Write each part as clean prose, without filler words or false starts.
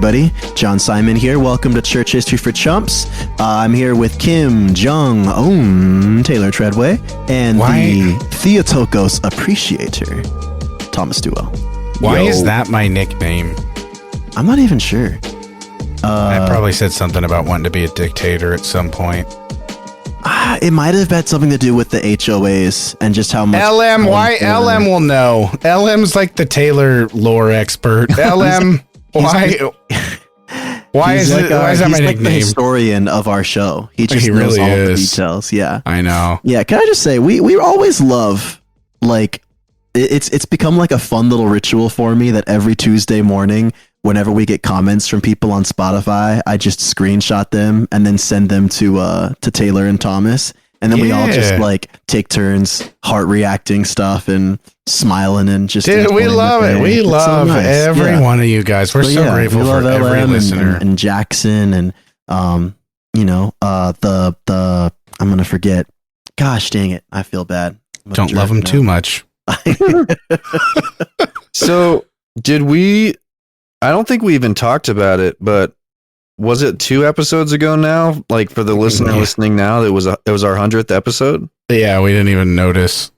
everybody. John Simon here. Welcome to Church History for Chumps. I'm here with Kim Jong-un, Taylor Treadway, and the Theotokos Appreciator, Thomas Duell. Why is that my nickname? I'm not even sure. I probably said something about wanting to be a dictator at some point. It might have had something to do with the HOAs and just how much... LM, why? LM will know. LM's like the Taylor lore expert. LM, why? Why is that my he's nickname? Like the historian of our show. He just knows really all is. the details. Yeah, I know. Yeah, can I just say we always love, like, it's become like a fun little ritual for me that every Tuesday morning, whenever we get comments from people on Spotify, I just screenshot them and then send them to Taylor and Thomas, and then we all just like take turns heart reacting stuff and smiling and just. Dude, we love it. We love every one of you guys. We're so grateful for every listener. And Jackson and the I'm gonna forget. Gosh dang it! I feel bad. Don't love them too much. So did we? I don't think we even talked about it, but was it 2 episodes ago now? Like for the listener listening now, it was our 100th episode. Yeah, we didn't even notice.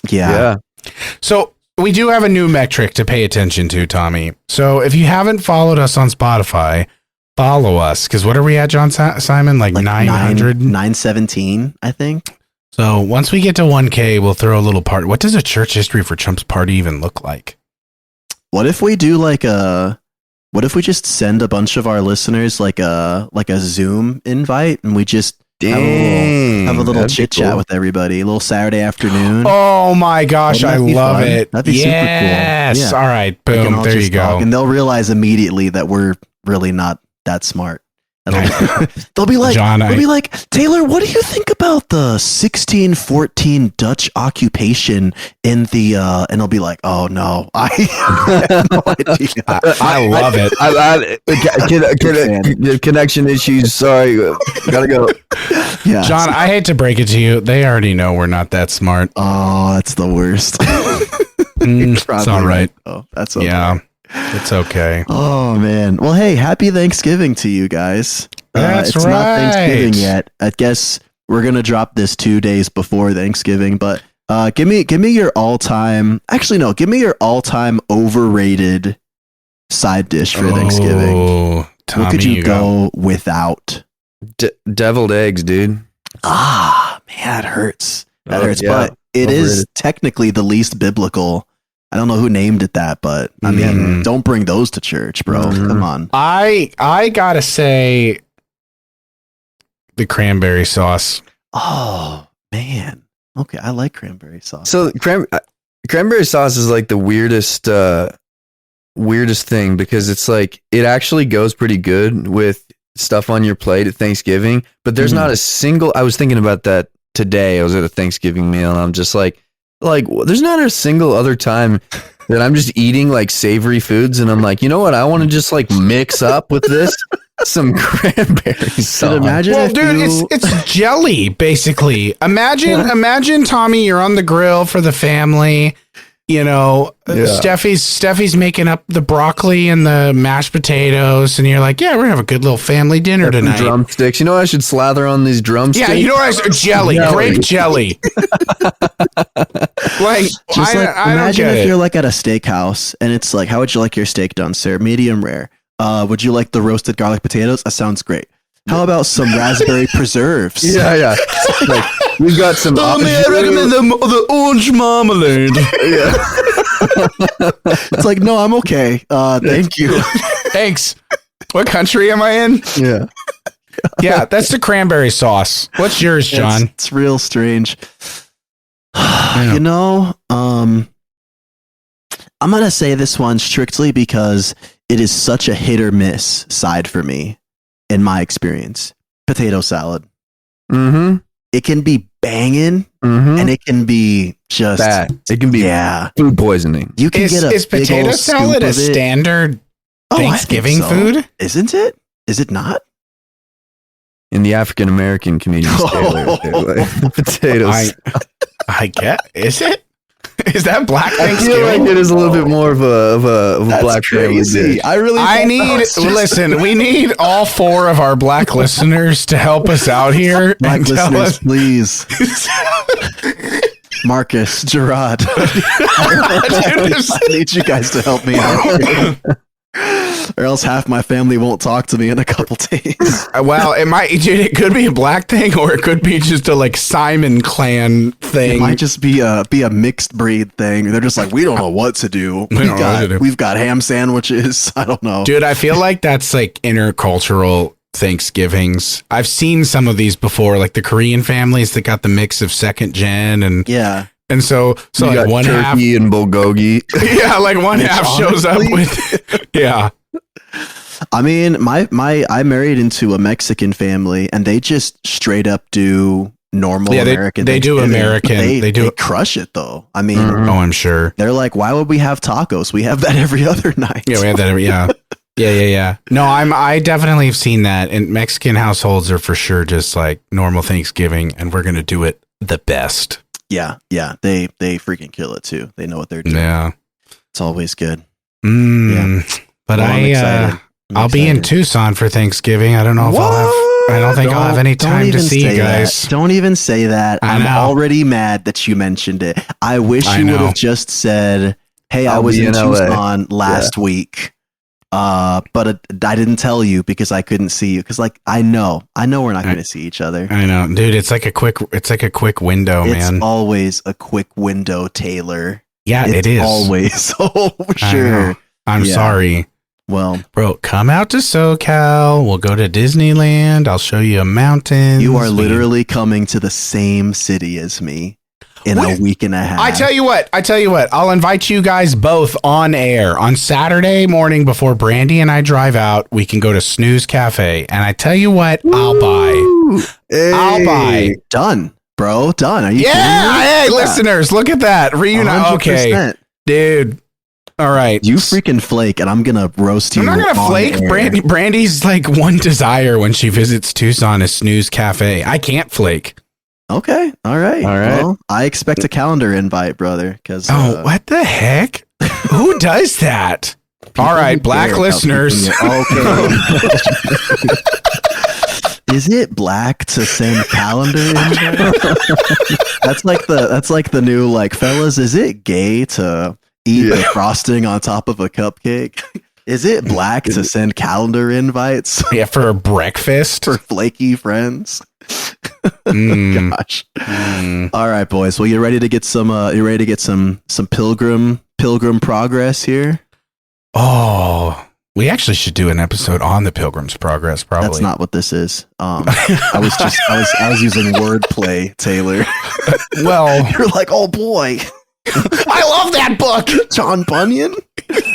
Yeah. So we do have a new metric to pay attention to, Tommy. So if you haven't followed us on Spotify, follow us. Because what are we at, John Simon? Like 900? 917, I think. So once we get to 1K, we'll throw a little party. What does a Church History for Chumps party even look like? What if we do what if we just send a bunch of our listeners like a Zoom invite and we just have a little chit chat with everybody, a little Saturday afternoon? Oh my gosh, I love it. That'd be super cool. Yes. All right. Boom. There you go. And they'll realize immediately that we're really not that smart. They'll be like, John, Taylor, what do you think about the 1614 Dutch occupation in the, and they'll be like, oh no, I have no idea. I love it. Connection issues. Sorry. Gotta go. Yeah. John, I hate to break it to you. They already know we're not that smart. Oh, that's the worst. It's all right. Oh, that's okay. Yeah. It's okay. Oh man. Well, hey, happy Thanksgiving to you guys. That's it's right. not Thanksgiving yet. I guess we're gonna drop this 2 days before Thanksgiving. But give me your all-time. Actually, no. Give me your all-time overrated side dish for Thanksgiving. Tommy, what could you go without? Deviled eggs, dude. Ah, man, that hurts. That hurts. Yeah. But it is technically the least biblical. I don't know who named it that, but I mean, don't bring those to church, bro. Come on. I gotta say, the cranberry sauce. Oh man. Okay, I like cranberry sauce. So cranberry sauce is like the weirdest thing because it's like it actually goes pretty good with stuff on your plate at Thanksgiving, but there's not a single. I was thinking about that today. I was at a Thanksgiving meal, and I'm just like there's not a single other time that I'm just eating like savory foods and I'm like, you know what? I want to just like mix up with this some cranberry sauce. Imagine it's jelly basically. Imagine Tommy, you're on the grill for the family. You know, Steffi's making up the broccoli and the mashed potatoes, and you're like, yeah, we're gonna have a good little family dinner tonight. Drumsticks. You know what I should slather on these drumsticks? Yeah, you know what jelly, grape jelly. Imagine if you're like at a steakhouse and it's like, how would you like your steak done, sir? Medium rare. Would you like the roasted garlic potatoes? That sounds great. How about some raspberry preserves? Yeah. Like, we've got some. I recommend the orange marmalade. It's like, no, I'm okay. Thank you. Thanks. What country am I in? Yeah. Yeah, that's the cranberry sauce. What's yours, John? It's real strange. You know, I'm going to say this one strictly because it is such a hit or miss side for me. In my experience, potato salad. It can be banging, and it can be just bad. It can be food poisoning. You can get a is potato salad a standard Thanksgiving food? Isn't it? Is it not? In the African American community, potatoes. I get. Is it? Is that Black I feel Thanksgiving? like it is a little bit more of a That's black family crazy. dish. I really. Listen, we need all 4 of our Black listeners to help us out here. Black and tell listeners, us. please. Marcus, Gerard, I need you guys to help me out, or else half my family won't talk to me in a couple days. Well, it could be a Black thing, or it could be just a like Simon clan thing. It might just be a mixed breed thing. They're just like, we don't know what to do. We've got ham sandwiches. I don't know, dude. I feel like that's like intercultural Thanksgivings. I've seen some of these before, like the Korean families that got the mix of second gen and yeah. And so you like got one turkey half and bulgogi. Yeah, like one half shows up with yeah. I mean, I married into a Mexican family, and they just straight up do normal American. They do American. They crush it though. I mean, oh, I'm sure they're like, why would we have tacos? We have that every other night. Yeah, we have that every yeah. No, I definitely have seen that, and Mexican households are for sure just like normal Thanksgiving, and we're gonna do it the best. Yeah. They freaking kill it too. They know what they're doing. Yeah, it's always good. Yeah, but I'm excited. I'll be in Tucson for Thanksgiving. I don't know if I don't think I'll have any time to see you guys. Don't even say that. I'm already mad that you mentioned it. I wish you would have just said, "Hey, I was in Tucson last week." But I didn't tell you because I couldn't see you. Because like I know we're not going to see each other. I know, dude. It's like a quick window, man. It's always a quick window, Taylor. Yeah, it is always. Oh, sure. I'm sorry. Well, bro, come out to SoCal. We'll go to Disneyland. I'll show you a mountain. You are literally coming to the same city as me in a week and a half. I tell you what. I'll invite you guys both on air on Saturday morning before Brandy and I drive out. We can go to Snooze Cafe. And I tell you what, I'll buy. Hey, I'll buy. Done, bro. Done. Are you kidding me? Hey, listeners, look at that. Reunite. Okay, dude. All right. You freaking flake, and I'm going to roast you. I'm not going to flake. Brandy's like one desire when she visits Tucson is Snooze Cafe. I can't flake. Okay. All right. Well, I expect a calendar invite, brother. Because what the heck? Who does that? All right, Black listeners. Okay. Is it black to send calendar invite? That's like the new like, fellas. Is it gay to eat the frosting on top of a cupcake? Is it black to send calendar invites? Yeah, for a breakfast for flaky friends. Gosh. All right, boys. Well, you ready to get some? You ready to get some pilgrim progress here? Oh, we actually should do an episode on the Pilgrim's Progress. Probably that's not what this is. I was using wordplay, Taylor. Well, you're like, oh boy. I love that book. John Bunyan?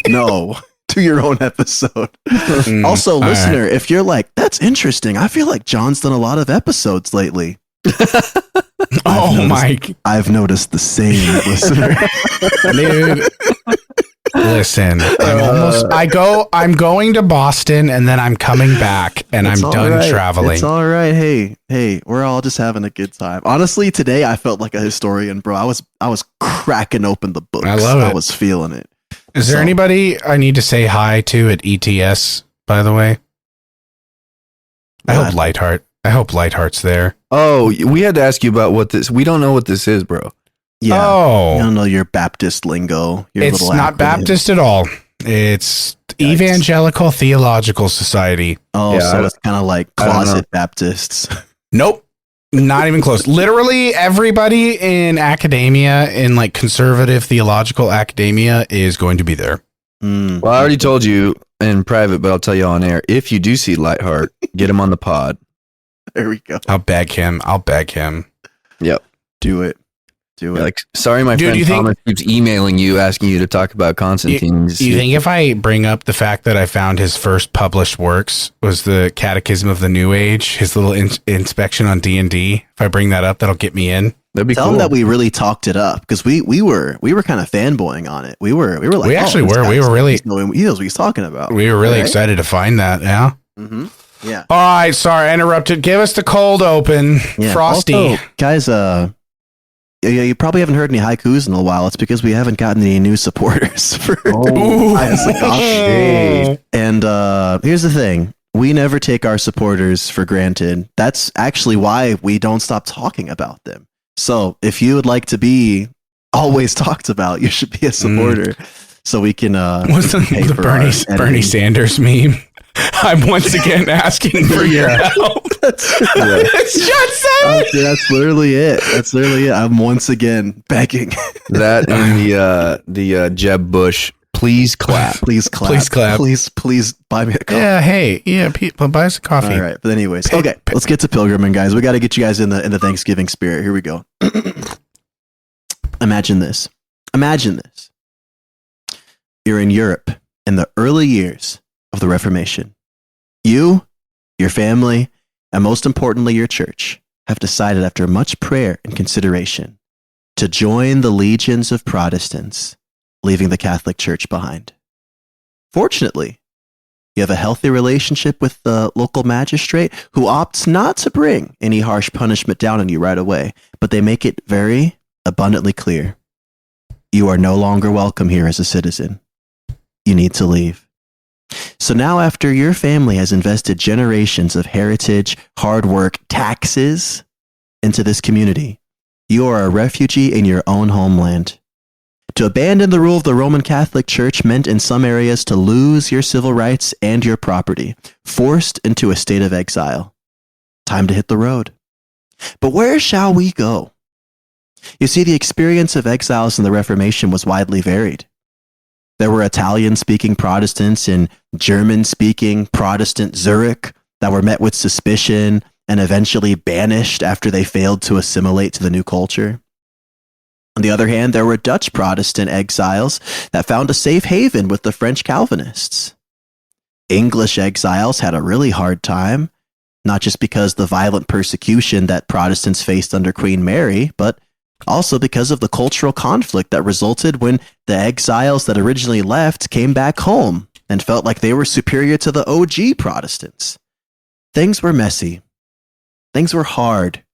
No. Do your own episode. Also, listener, if you're like, that's interesting. I feel like John's done a lot of episodes lately. I've noticed the same, listener. Dude. Listen, I'm going to Boston and then I'm coming back and I'm done traveling. It's all right. Hey, we're all just having a good time. Honestly, today I felt like a historian, bro. I was cracking open the books. I love it. I was feeling it. Is there anybody I need to say hi to at ETS, by the way? I hope Lightheart's there. Oh, we had to ask you about what this. We don't know what this is, bro. Yeah. Oh. You don't know your Baptist lingo. It's not Baptist at all. It's Evangelical Theological Society. Oh, yeah, so it's kind of like closet Baptists. Nope. Not even close. Literally everybody in academia, in like conservative theological academia, is going to be there. Well, I already told you in private, but I'll tell you on air. If you do see Lightheart, get him on the pod. There we go. I'll beg him. Yep. Do it. Like, sorry, my friend Thomas keeps emailing you, asking you to talk about Constantine. You think if I bring up the fact that I found his first published works was the Catechism of the New Age, his little inspection on D&D, if I bring that up, that'll get me in? That'd be Tell him that we really talked it up, because we were kind of fanboying on it. We were like, we actually were. We were really. He knows what he's talking about. We were really excited to find that. Yeah. Mm-hmm. Yeah. All right. Sorry, I interrupted. Give us the cold open, Frosty. Also, guys, you probably haven't heard any haikus in a while. It's because we haven't gotten any new supporters for Buy Us a Coffee. And here's the thing. We never take our supporters for granted. That's actually why we don't stop talking about them. So if you would like to be always talked about, you should be a supporter. So we can what's the Bernie Sanders meme? I'm once again asking for your help. It's just that's literally it. That's literally it. I'm once again begging. That and the Jeb Bush. Please clap. Please clap. Please clap. Please buy me a coffee. Yeah. Hey. Yeah. Buy us a coffee. All right. But anyways, okay. Let's get to Pilgrim, guys. We got to get you guys in the Thanksgiving spirit. Here we go. Imagine this. You're in Europe in the early years of the Reformation. You, your family, and most importantly, your church have decided after much prayer and consideration to join the legions of Protestants, leaving the Catholic Church behind. Fortunately, you have a healthy relationship with the local magistrate who opts not to bring any harsh punishment down on you right away, but they make it very abundantly clear. You are no longer welcome here as a citizen. You need to leave. So now, after your family has invested generations of heritage, hard work, taxes into this community, you are a refugee in your own homeland. To abandon the rule of the Roman Catholic Church meant in some areas to lose your civil rights and your property, forced into a state of exile. Time to hit the road. But where shall we go? You see, the experience of exiles in the Reformation was widely varied. There were Italian-speaking Protestants in German-speaking Protestant Zurich that were met with suspicion and eventually banished after they failed to assimilate to the new culture. On the other hand, there were Dutch Protestant exiles that found a safe haven with the French Calvinists. English exiles had a really hard time, not just because the violent persecution that Protestants faced under Queen Mary, but also because of the cultural conflict that resulted when the exiles that originally left came back home and felt like they were superior to the OG Protestants. Things were messy. Things were hard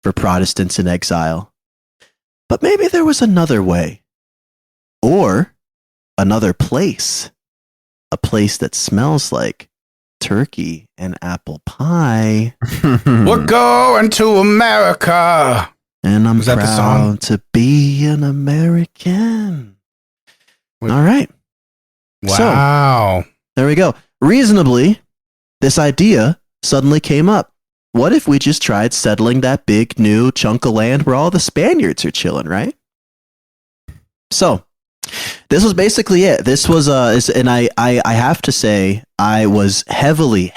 for Protestants in exile. But maybe there was another way. Or another place. A place that smells like turkey and apple pie. We're going to America. And I'm proud to be an American. All right. Wow. So, there we go. Reasonably, this idea suddenly came up. What if we just tried settling that big new chunk of land where all the Spaniards are chilling, right? So, this was basically it. This was, and I have to say, I was heavily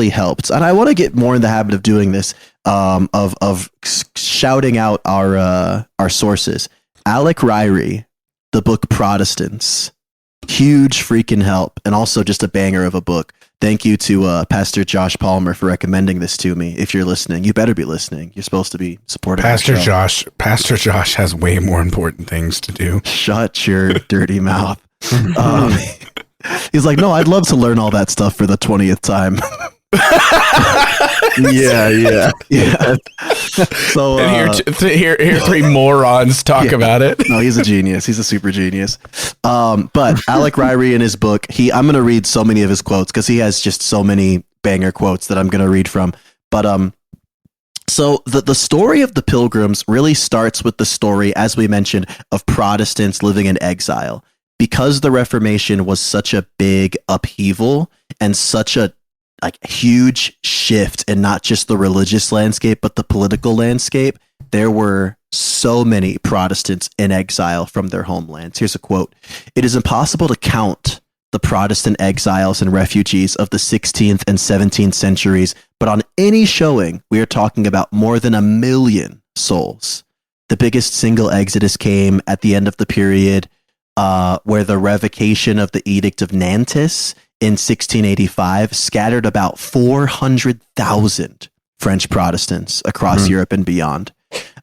helped. And I want to get more in the habit of doing this, of shouting out our sources. Alec Ryrie, the book Protestants, huge freaking help, and also just a banger of a book. Thank you to Pastor Josh Palmer for recommending this to me. If you're listening, you better be listening. You're supposed to be supporting Pastor Josh. Pastor Josh has way more important things to do. Shut your dirty mouth. He's like, no, I'd love to learn all that stuff for the 20th time. Yeah. So and here three morons talk about it. No, he's a genius. He's a super genius. But Alec Ryrie in his book, I'm going to read so many of his quotes because he has just so many banger quotes that I'm going to read from. But so the story of the Pilgrims really starts with the story, as we mentioned, of Protestants living in exile. Because the Reformation was such a big upheaval and such a huge shift in not just the religious landscape, but the political landscape, there were so many Protestants in exile from their homelands. Here's a quote. "It is impossible to count the Protestant exiles and refugees of the 16th and 17th centuries, but on any showing, we are talking about more than 1 million souls. The biggest single exodus came at the end of the period where the revocation of the Edict of Nantes in 1685 scattered about 400,000 French Protestants across Europe and beyond.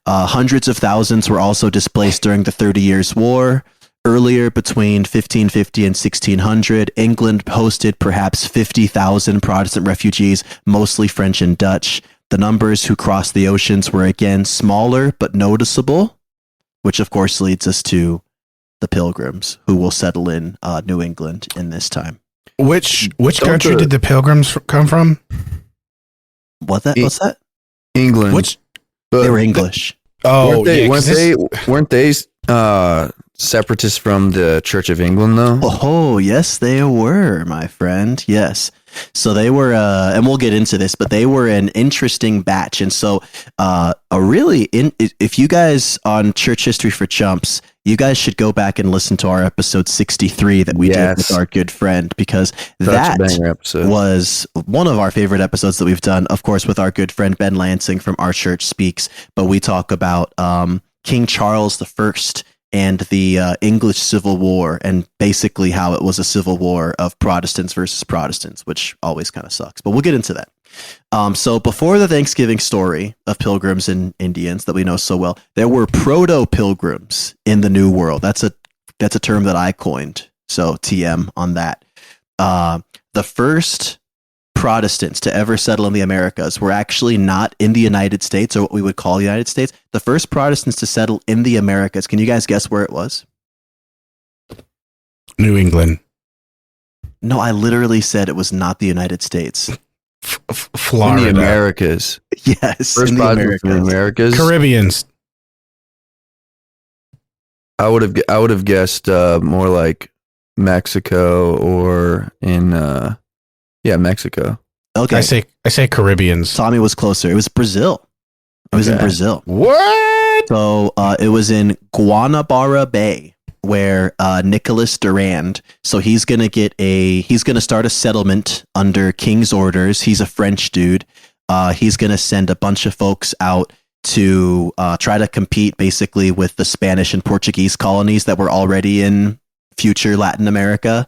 Hundreds of thousands were also displaced during the 30 Years' War. Earlier, between 1550 and 1600, England hosted perhaps 50,000 Protestant refugees, mostly French and Dutch. The numbers who crossed the oceans were again smaller but noticeable which of course leads us to the Pilgrims, who will settle in New England in this time. Which country did the Pilgrims come from? What's that? England. They were English. Weren't they separatists from the Church of England though? Oh, yes, they were, my friend. Yes. So they were, and we'll get into this, but they were an interesting batch. And so, if you guys on Church History for Chumps, you guys should go back and listen to our episode 63 that we did with our good friend, because that was one of our favorite episodes that we've done, of course, with our good friend Ben Lansing from Our Church Speaks. But we talk about King Charles I and the English Civil War, and basically how it was a civil war of Protestants versus Protestants, which always kind of sucks. But we'll get into that. So before the Thanksgiving story of Pilgrims and Indians that we know so well, there were proto-Pilgrims in the New World. That's a term that I coined. So TM on that. The first Protestants to ever settle in the Americas were actually not in the United States, or what we would call the United States. The first Protestants to settle in the Americas. Can you guys guess where it was? New England. No, I literally said it was not the United States. Florida. In the Americas. Yes. First in the Americas. Caribbeans. I would have guessed more like Mexico or in Mexico. Okay. I say Caribbeans. Tommy was closer. It was Brazil. It was in Brazil. What? So it was in Guanabara Bay, where Nicholas Durand. So he's gonna start a settlement under King's orders. He's a French dude. He's gonna send a bunch of folks out to try to compete basically with the Spanish and Portuguese colonies that were already in future Latin America.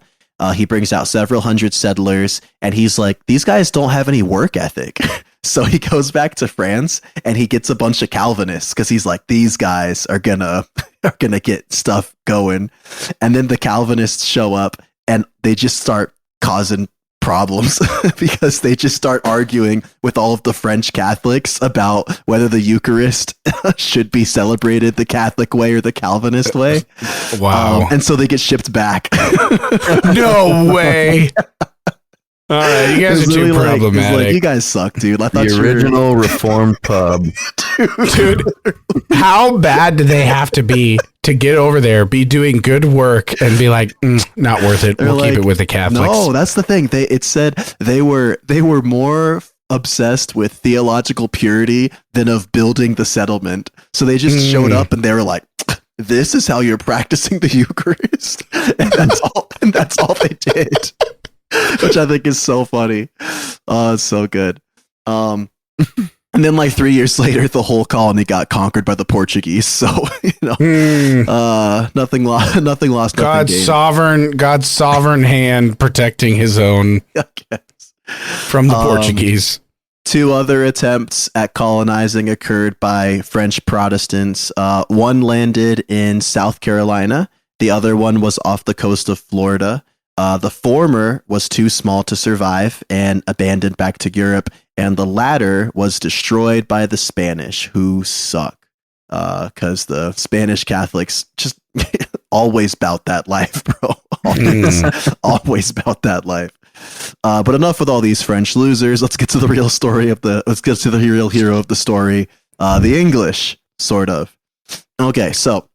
He brings out several hundred settlers, and he's like, these guys don't have any work ethic. So he goes back to France and he gets a bunch of Calvinists, because he's like, these guys are gonna get stuff going. And then the Calvinists show up and they just start causing problems because they just start arguing with all of the French Catholics about whether the Eucharist should be celebrated the Catholic way or the Calvinist way. Wow. And so they get shipped back. No way. All right, you guys are too problematic. Like, you guys suck, dude. I thought the original Reformed pub. Dude, how bad do they have to be to get over there, be doing good work, and be like, not worth it. We'll keep it with the Catholics. No, that's the thing. It said they were more obsessed with theological purity than of building the settlement. So they just showed up and they were like, this is how you're practicing the Eucharist. And that's all they did. Which I think is so funny. Oh, it's so good. And then like 3 years later, the whole colony got conquered by the Portuguese. So, nothing lost. God's sovereign hand protecting his own from the Portuguese. 2 other attempts at colonizing occurred by French Protestants. One landed in South Carolina. The other one was off the coast of Florida. The former was too small to survive and abandoned back to Europe, and the latter was destroyed by the Spanish, who suck, because the Spanish Catholics just always bout that life, bro. Always bout that life. But enough with all these French losers. Let's get to the real real hero of the story, the English, sort of. Okay, so.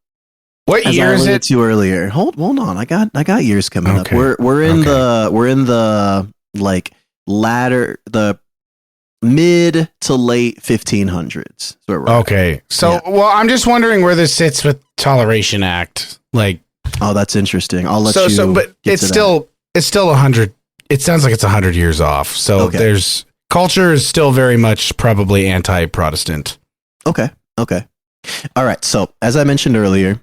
What year is it? To earlier. Hold on. I got years coming up. We're in the mid to late 1500s. Okay. So, well, I'm just wondering where this sits with Toleration Act. Like, oh, that's interesting. I'll let you. So, but it's still 100. It sounds like it's 100 years off. So there's culture is still very much probably anti-Protestant. Okay. All right. So as I mentioned earlier,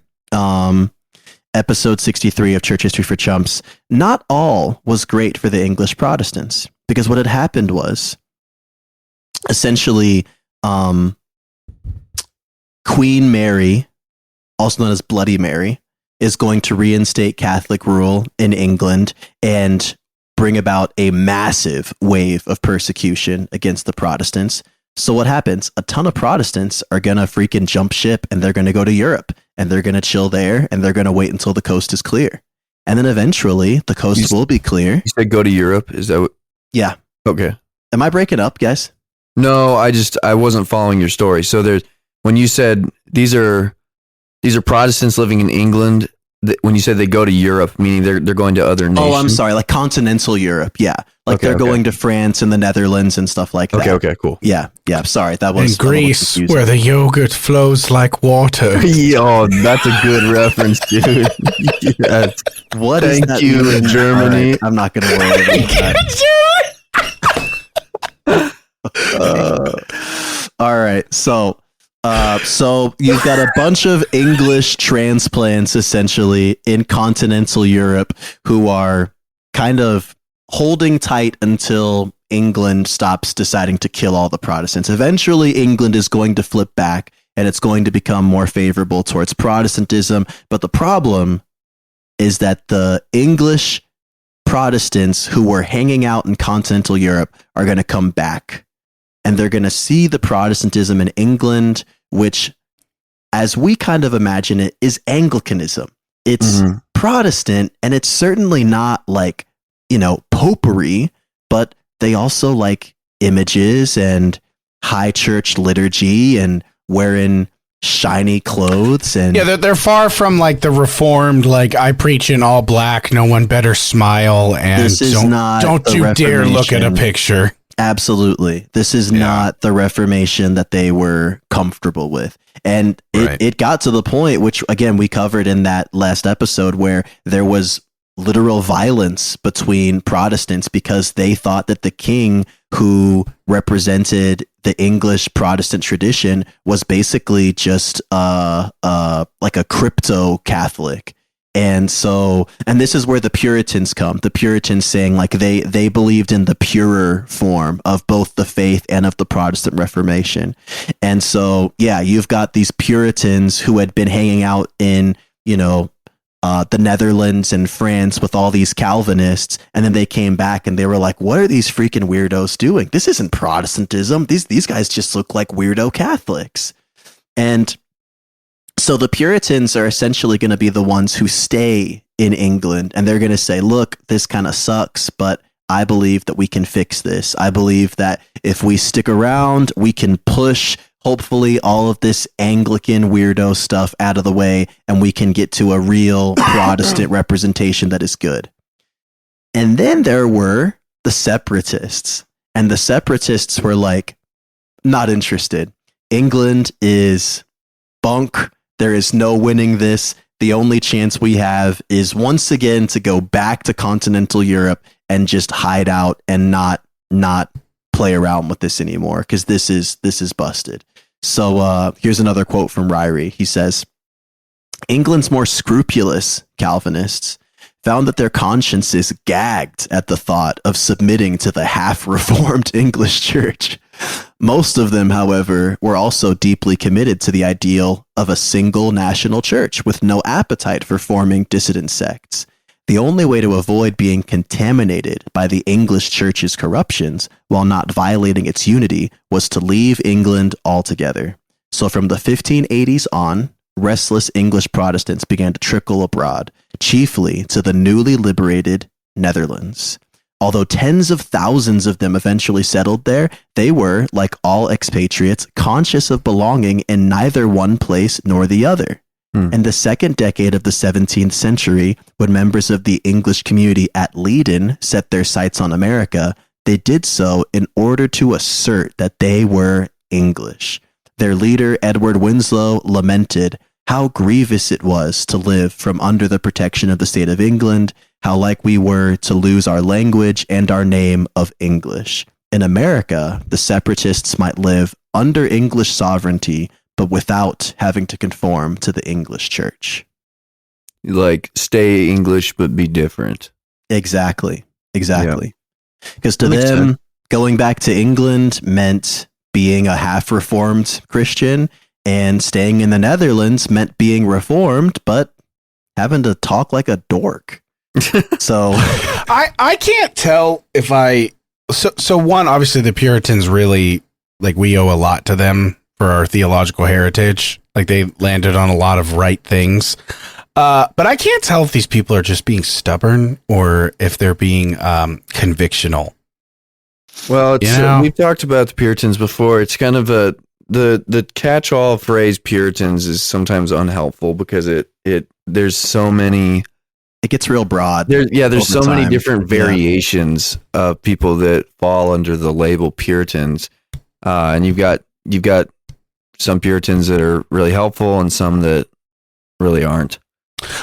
episode 63 of Church History for Chumps, not all was great for the English Protestants, because what had happened was essentially Queen Mary, also known as Bloody Mary, is going to reinstate Catholic rule in England and bring about a massive wave of persecution against the Protestants. So what happens? A ton of Protestants are going to freaking jump ship and they're going to go to Europe. and they're going to chill there, and they're going to wait until the coast is clear. And then eventually the coast will be clear. You said go to Europe. Is that what? Yeah. Okay. Am I breaking up, guys? No, I wasn't following your story. So when you said these are Protestants living in England, when you said they go to Europe, meaning they're going to other nations. Oh, I'm sorry, like continental Europe. Yeah, like they're going to France and the Netherlands and stuff like that. Okay, cool. Yeah. Sorry, that was in Greece, where the yogurt flows like water. Oh, that's a good reference, dude. Yes. Thank you in Germany. Right, I'm not going to worry about that. All right, so you've got a bunch of English transplants essentially in continental Europe who are kind of holding tight until England stops deciding to kill all the Protestants. Eventually, England is going to flip back and it's going to become more favorable towards Protestantism. But the problem is that the English Protestants who were hanging out in continental Europe are going to come back. And they're going to see the Protestantism in England, which, as we kind of imagine it, is Anglicanism. It's Protestant, and it's certainly not like, popery, but they also like images and high church liturgy and wearing shiny clothes. And yeah, they're far from like the Reformed, like I preach in all black, no one better smile, and this is don't you dare look at a picture. Absolutely. This is not the Reformation that they were comfortable with. And it got to the point, which again, we covered in that last episode, where there was literal violence between Protestants because they thought that the king who represented the English Protestant tradition was basically just like a crypto Catholic. And this is where the Puritans come. The Puritans saying like they believed in the purer form of both the faith and of the Protestant Reformation. And so, yeah, you've got these Puritans who had been hanging out in, the Netherlands and France with all these Calvinists. And then they came back and they were like, what are these freaking weirdos doing? This isn't Protestantism. These guys just look like weirdo Catholics. And so the Puritans are essentially going to be the ones who stay in England, and they're going to say, look, this kind of sucks, but I believe that we can fix this. I believe that if we stick around, we can push, hopefully, all of this Anglican weirdo stuff out of the way, and we can get to a real Protestant representation that is good. And then there were the separatists, and the separatists were like, not interested. England is bunk. There is no winning this. The only chance we have is once again to go back to continental Europe and just hide out and not play around with this anymore, because this is busted. So here's another quote from Ryrie. He says, England's more scrupulous Calvinists found that their consciences gagged at the thought of submitting to the half-reformed English church. Most of them, however, were also deeply committed to the ideal of a single national church with no appetite for forming dissident sects. The only way to avoid being contaminated by the English church's corruptions while not violating its unity was to leave England altogether. So from the 1580s on, restless English Protestants began to trickle abroad, chiefly to the newly liberated Netherlands. Although tens of thousands of them eventually settled there, they were, like all expatriates, conscious of belonging in neither one place nor the other. In the second decade of the 17th century, when members of the English community at Leiden set their sights on America, they did so in order to assert that they were English. Their leader, Edward Winslow, lamented how grievous it was to live from under the protection of the state of England, how like we were to lose our language and our name of English. In America, the separatists might live under English sovereignty, but without having to conform to the English church. Like, stay English, but be different. Exactly. Because to them, going back to England meant being a half-reformed Christian, and staying in the Netherlands meant being reformed, but having to talk like a dork. So I can't tell if so one, obviously the Puritans really, like, we owe a lot to them. for our theological heritage. Like they landed on a lot of right things. But I can't tell if these people are just being stubborn or if they're being convictional. Well, it's, we've talked about the Puritans before. It's kind of the catch-all phrase Puritans is sometimes unhelpful because there's so many. It gets real broad. There's so many different variations of people that fall under the label Puritans, and you've got some Puritans that are really helpful and some that really aren't.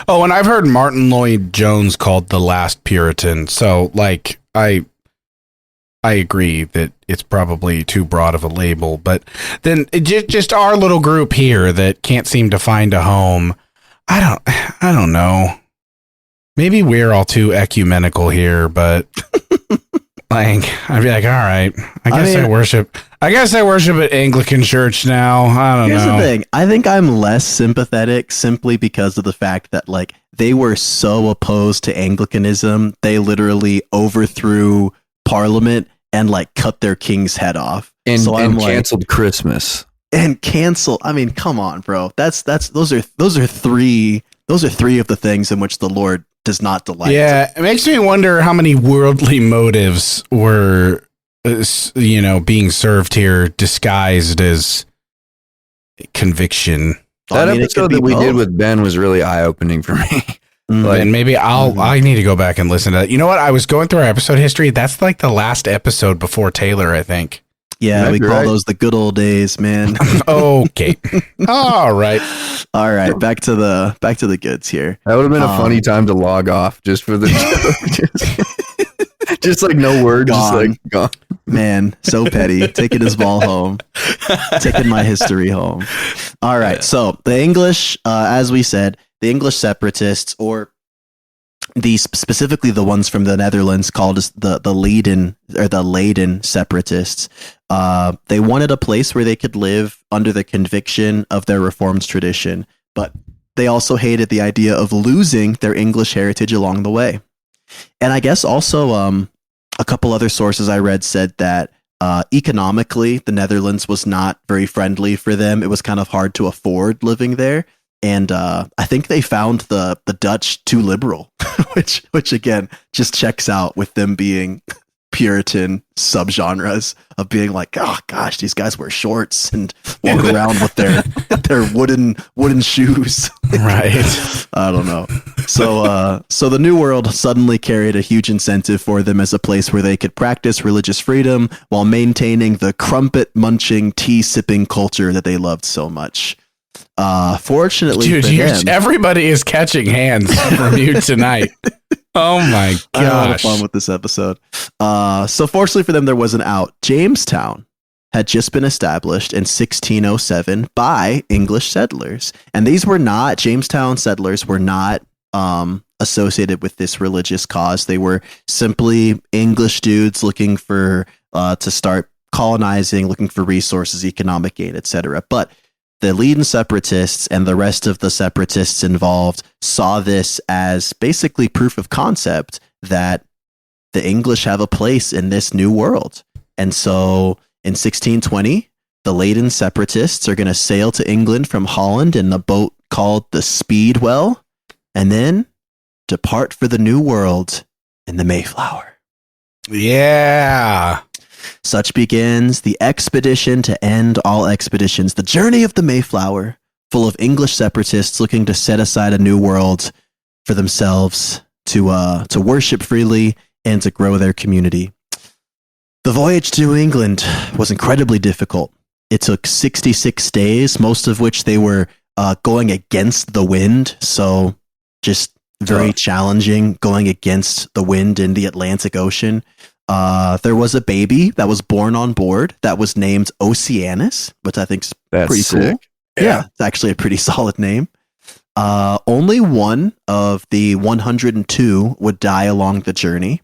Oh, and I've heard Martin Lloyd-Jones called the last Puritan. So, like, I agree that it's probably too broad of a label. But then just our little group here that can't seem to find a home. I don't know. Maybe we're all too ecumenical here, but like, I'd be like, all right, I guess I worship at Anglican Church now. I don't know. Here's the thing. I think I'm less sympathetic simply because of the fact that like they were so opposed to Anglicanism, they literally overthrew Parliament and like cut their king's head off. And canceled Christmas. And cancel. I mean, come on, bro. Those are three of the things in which the Lord does not delight. Yeah, it makes me wonder how many worldly motives were, being served here, disguised as conviction. That episode that we did with Ben was really eye-opening for me. And maybe I need to go back and listen to that. You know what? I was going through our episode history. That's like the last episode before Taylor, I think. Yeah, we call those the good old days, man. Okay. All right. Back to the goods here. That would have been a funny time to log off just for the just like no word, gone. Just like gone. Man, so petty. Taking his ball home. Taking my history home. All right. Yeah. So the English, as we said, the English separatists, or specifically the ones from the Netherlands called the Leyden separatists. They wanted a place where they could live under the conviction of their Reformed tradition, but they also hated the idea of losing their English heritage along the way. And I guess also a couple other sources I read said that economically, the Netherlands was not very friendly for them. It was kind of hard to afford living there. And I think they found the Dutch too liberal, which again just checks out with them being Puritan subgenres of being like, oh gosh, these guys wear shorts and walk around with their wooden shoes. Right. I don't know. So the New World suddenly carried a huge incentive for them as a place where they could practice religious freedom while maintaining the crumpet munching, tea sipping culture that they loved so much. Fortunately, dude, for them, everybody is catching hands from you tonight. Oh my gosh. I had a lot of fun with this episode. So fortunately for them, there was an out. Jamestown had just been established in 1607 by English settlers. And Jamestown settlers were not associated with this religious cause. They were simply English dudes looking for to start colonizing, looking for resources, economic gain, etc. But the Leyden separatists and the rest of the separatists involved saw this as basically proof of concept that the English have a place in this new world. And so in 1620, the Leyden separatists are going to sail to England from Holland in the boat called the Speedwell, and then depart for the new world in the Mayflower. Yeah. Such begins the expedition to end all expeditions, the journey of the Mayflower, full of English separatists looking to set aside a new world for themselves, to worship freely and to grow their community. The voyage to England was incredibly difficult. It took 66 days, most of which they were going against the wind, so just very challenging going against the wind in the Atlantic Ocean. There was a baby that was born on board that was named Oceanus, which I think is pretty sick. Cool. Yeah, it's actually a pretty solid name. Only one of the 102 would die along the journey,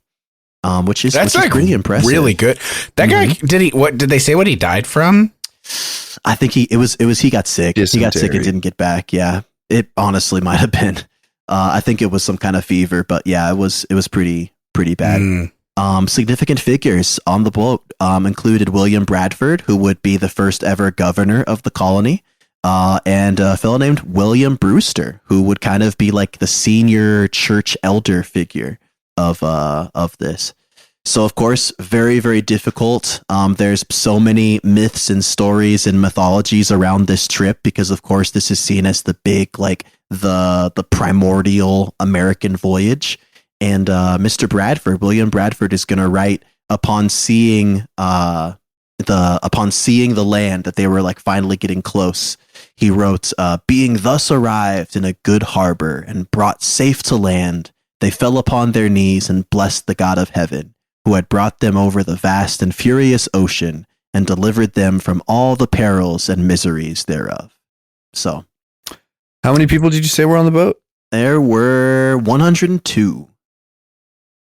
which is pretty impressive. Really good. That guy, did they say what he died from? I think he got sick. Dysentery. He got sick and didn't get back. Yeah, it honestly might have been. I think it was some kind of fever, but yeah, it was pretty bad. Significant figures on the boat included William Bradford, who would be the first ever governor of the colony, and a fellow named William Brewster, who would kind of be like the senior church elder figure of this. So, of course, very, very difficult. There's so many myths and stories and mythologies around this trip because, of course, this is seen as the big, like the primordial American voyage. And Mr. Bradford, William Bradford, is going to write upon seeing the land that they were like finally getting close. He wrote, "Being thus arrived in a good harbor and brought safe to land, they fell upon their knees and blessed the God of heaven, who had brought them over the vast and furious ocean and delivered them from all the perils and miseries thereof." So, how many people did you say were on the boat? There were 102.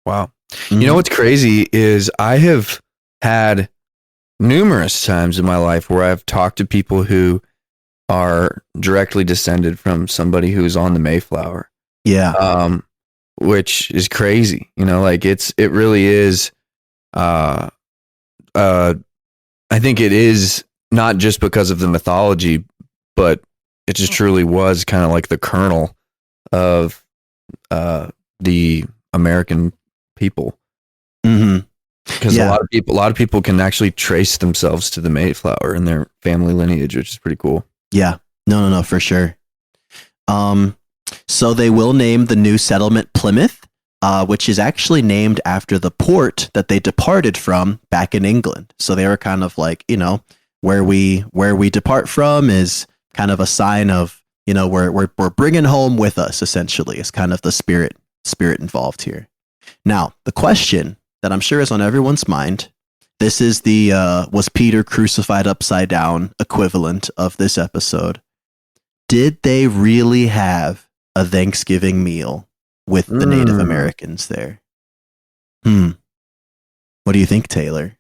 Wow. Mm-hmm. You know what's crazy is I have had numerous times in my life where I've talked to people who are directly descended from somebody who's on the Mayflower. Yeah. Which is crazy. You know, like it really is. I think it is not just because of the mythology, but it just truly was kind of like the kernel of the American people. Mm-hmm. Because a lot of people can actually trace themselves to the Mayflower and their family lineage, which is pretty cool. Yeah. No, for sure. So they will name the new settlement Plymouth, which is actually named after the port that they departed from back in England. So they were kind of like, you know, where we depart from is kind of a sign of, you know, we're bringing home with us. Essentially, is kind of the spirit involved here. Now, the question that I'm sure is on everyone's mind. This is the was Peter crucified upside down equivalent of this episode. Did they really have a Thanksgiving meal with the Native Americans there? What do you think, Taylor?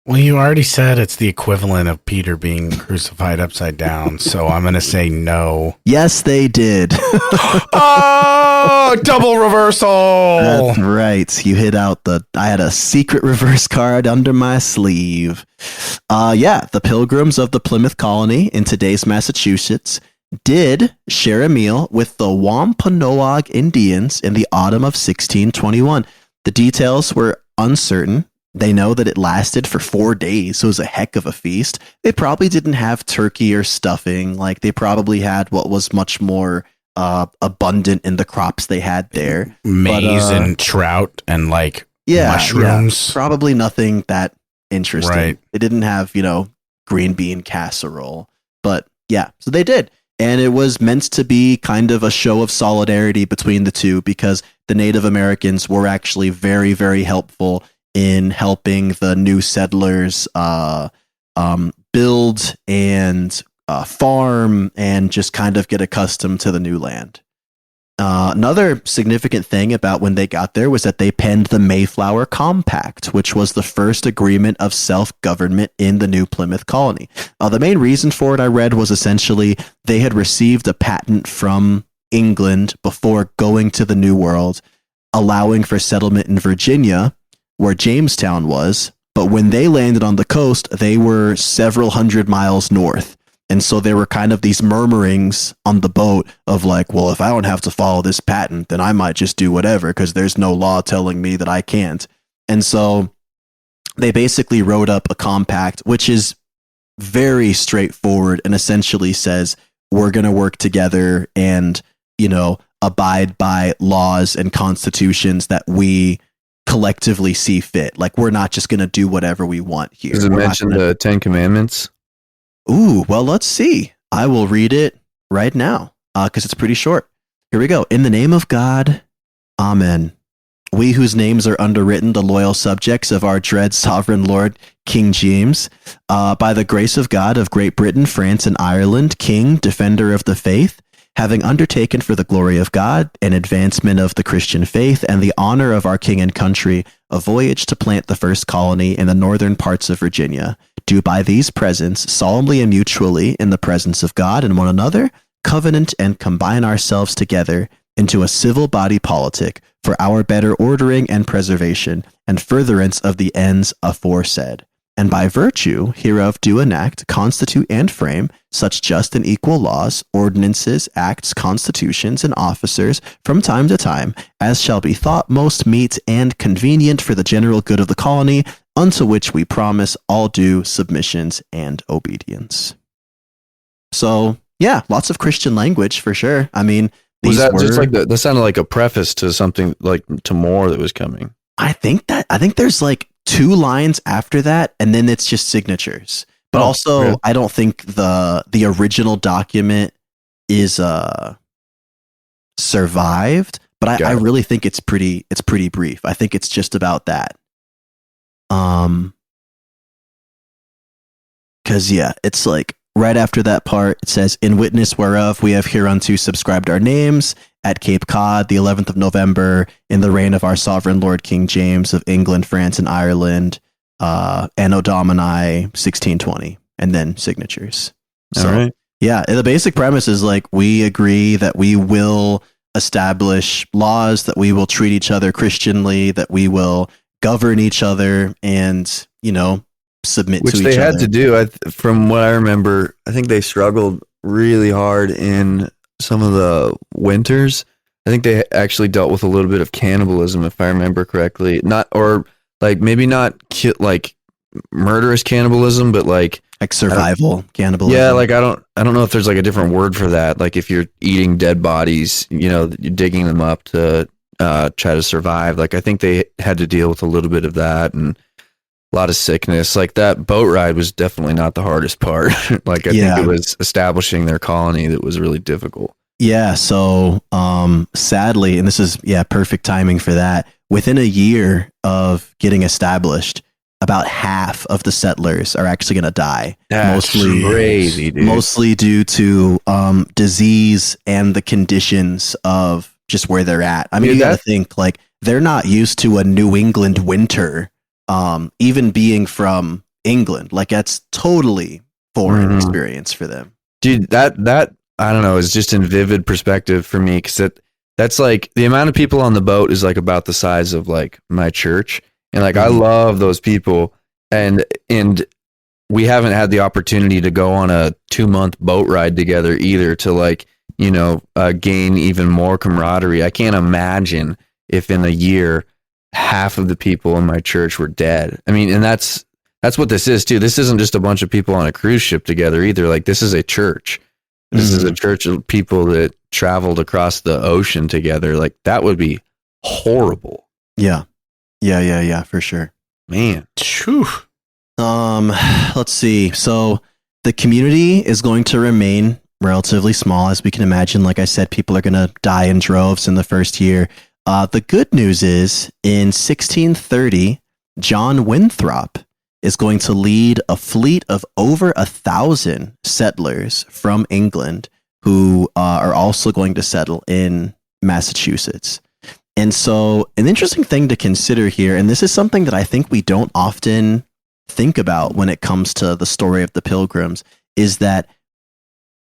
Well, you already said it's the equivalent of Peter being crucified upside down, so I'm going to say no. Yes, they did. Oh, double reversal. That's right. You hit out I had a secret reverse card under my sleeve. The Pilgrims of the Plymouth Colony in today's Massachusetts did share a meal with the Wampanoag Indians in the autumn of 1621. The details were uncertain. They know that it lasted for 4 days, so it was a heck of a feast. They probably didn't have turkey or stuffing. Like, they probably had what was much more abundant in the crops they had there. Maize and trout and, like, mushrooms. Yeah, probably nothing that interesting. Right. They didn't have, you know, green bean casserole. But, yeah, so they did. And it was meant to be kind of a show of solidarity between the two because the Native Americans were actually very, very helpful in helping the new settlers build and farm and just kind of get accustomed to the new land. Another significant thing about when they got there was that they penned the Mayflower Compact, which was the first agreement of self-government in the New Plymouth colony. The main reason for it, I read, was essentially they had received a patent from England before going to the New World, allowing for settlement in Virginia, where Jamestown was, but when they landed on the coast, they were several hundred miles north. And so there were kind of these murmurings on the boat of like, well, if I don't have to follow this patent, then I might just do whatever because there's no law telling me that I can't. And so they basically wrote up a compact, which is very straightforward and essentially says, we're going to work together and, you know, abide by laws and constitutions that we collectively see fit. Like, we're not just going to do whatever we want here. Does it mention the 10 Commandments? Ooh, well, let's see. I will read it right now because it's pretty short. Here we go. In the name of God, Amen. We whose names are underwritten, the loyal subjects of our dread sovereign Lord, King James, by the grace of God of Great Britain, France, and Ireland, King, defender of the faith, having undertaken for the glory of God and advancement of the Christian faith and the honor of our king and country, a voyage to plant the first colony in the northern parts of Virginia, do by these presents solemnly and mutually in the presence of God and one another, covenant and combine ourselves together into a civil body politic for our better ordering and preservation, and furtherance of the ends aforesaid. And by virtue hereof do enact, constitute, and frame such just and equal laws, ordinances, acts, constitutions, and officers from time to time, as shall be thought most meet and convenient for the general good of the colony, unto which we promise all due submissions and obedience. So, yeah, lots of Christian language for sure. I mean, was that just like that sounded like a preface to something like to more that was coming? I think there's like 2 lines after that, and then it's just signatures. But also, really? I don't think the original document is survived. But I really think it's pretty brief. I think it's just about that. Because yeah, it's like right after that part, it says, "In witness whereof we have hereunto subscribed our names at Cape Cod, the 11th of November, in the reign of our sovereign Lord King James of England, France, and Ireland, Anno Domini 1620," and then signatures. So, all right. Yeah, the basic premise is like we agree that we will establish laws, that we will treat each other Christianly, that we will govern each other, and submit to each other. Which they had to do. From what I remember, I think they struggled really hard in some of the winters. I think they actually dealt with a little bit of cannibalism, if I remember correctly. Maybe not like murderous cannibalism, but like survival cannibalism. Yeah, like I don't know if there's like a different word for that. Like if you're eating dead bodies, you're digging them up to try to survive. Like I think they had to deal with a little bit of that and a lot of sickness. Like that boat ride was definitely not the hardest part. Like I think it was establishing their colony that was really difficult. Yeah. So sadly, and this is perfect timing for that, within a year of getting established, about half of the settlers are actually going to die. That's crazy, dude. Mostly due to disease and the conditions of just where they're at. I mean, you got to think like they're not used to a New England winter. Even being from England, like that's totally foreign experience for them. Dude, that I don't know, is just in vivid perspective for me, because that's like the amount of people on the boat is like about the size of like my church, and like I love those people, and we haven't had the opportunity to go on a 2-month boat ride together either to like gain even more camaraderie. I can't imagine if in a year half of the people in my church were dead. I mean, and that's what this is too. This isn't just a bunch of people on a cruise ship together either. Like this is a church. This is a church of people that traveled across the ocean together. Like that would be horrible. Yeah, for sure. Man. Whew. Let's see. So the community is going to remain relatively small, as we can imagine. Like I said, people are going to die in droves in the first year. The good news is, in 1630, John Winthrop is going to lead a fleet of over 1,000 settlers from England who are also going to settle in Massachusetts. And so an interesting thing to consider here, and this is something that I think we don't often think about when it comes to the story of the Pilgrims, is that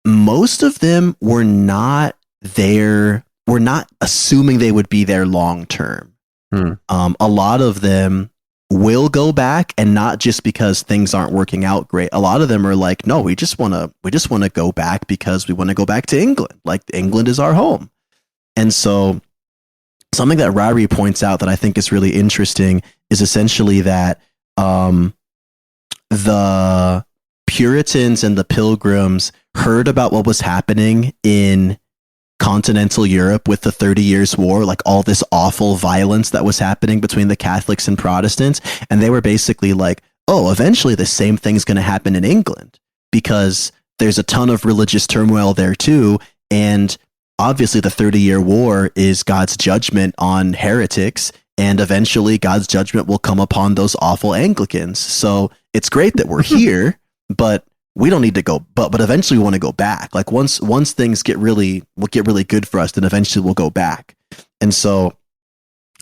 most of them were not there. We're not assuming they would be there long term. A lot of them will go back, and not just because things aren't working out great. A lot of them are like, no, we just want to go back because we want to go back to England. Like England is our home. And so something that Ryrie points out that I think is really interesting is essentially that the Puritans and the Pilgrims heard about what was happening in continental Europe with the 30 Years' War, like all this awful violence that was happening between the Catholics and Protestants. And they were basically like, oh, eventually the same thing's going to happen in England because there's a ton of religious turmoil there too. And obviously the 30-Year War is God's judgment on heretics. And eventually God's judgment will come upon those awful Anglicans. So it's great that we're here, but we don't need to go, but eventually we want to go back. Like once things get really good for us, then eventually we'll go back. And so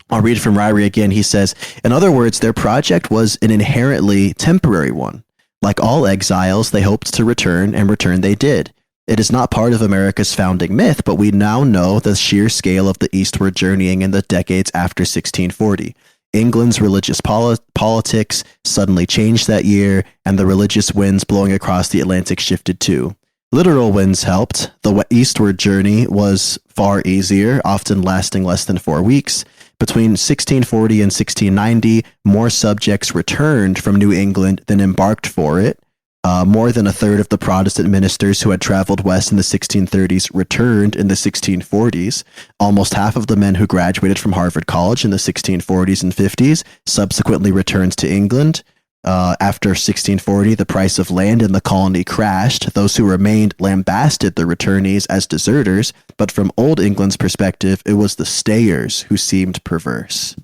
I'll read from Ryrie again. He says, in other words, their project was an inherently temporary one. Like all exiles, they hoped to return, and return they did. It is not part of America's founding myth, but we now know the sheer scale of the eastward journeying in the decades after 1640. England's religious politics suddenly changed that year, and the religious winds blowing across the Atlantic shifted too. Literal winds helped. The eastward journey was far easier, often lasting less than 4 weeks. Between 1640 and 1690, more subjects returned from New England than embarked for it. More than a third of the Protestant ministers who had traveled west in the 1630s returned in the 1640s. Almost half of the men who graduated from Harvard College in the 1640s and 50s subsequently returned to England. After 1640, the price of land in the colony crashed. Those who remained lambasted the returnees as deserters, but from Old England's perspective, it was the stayers who seemed perverse.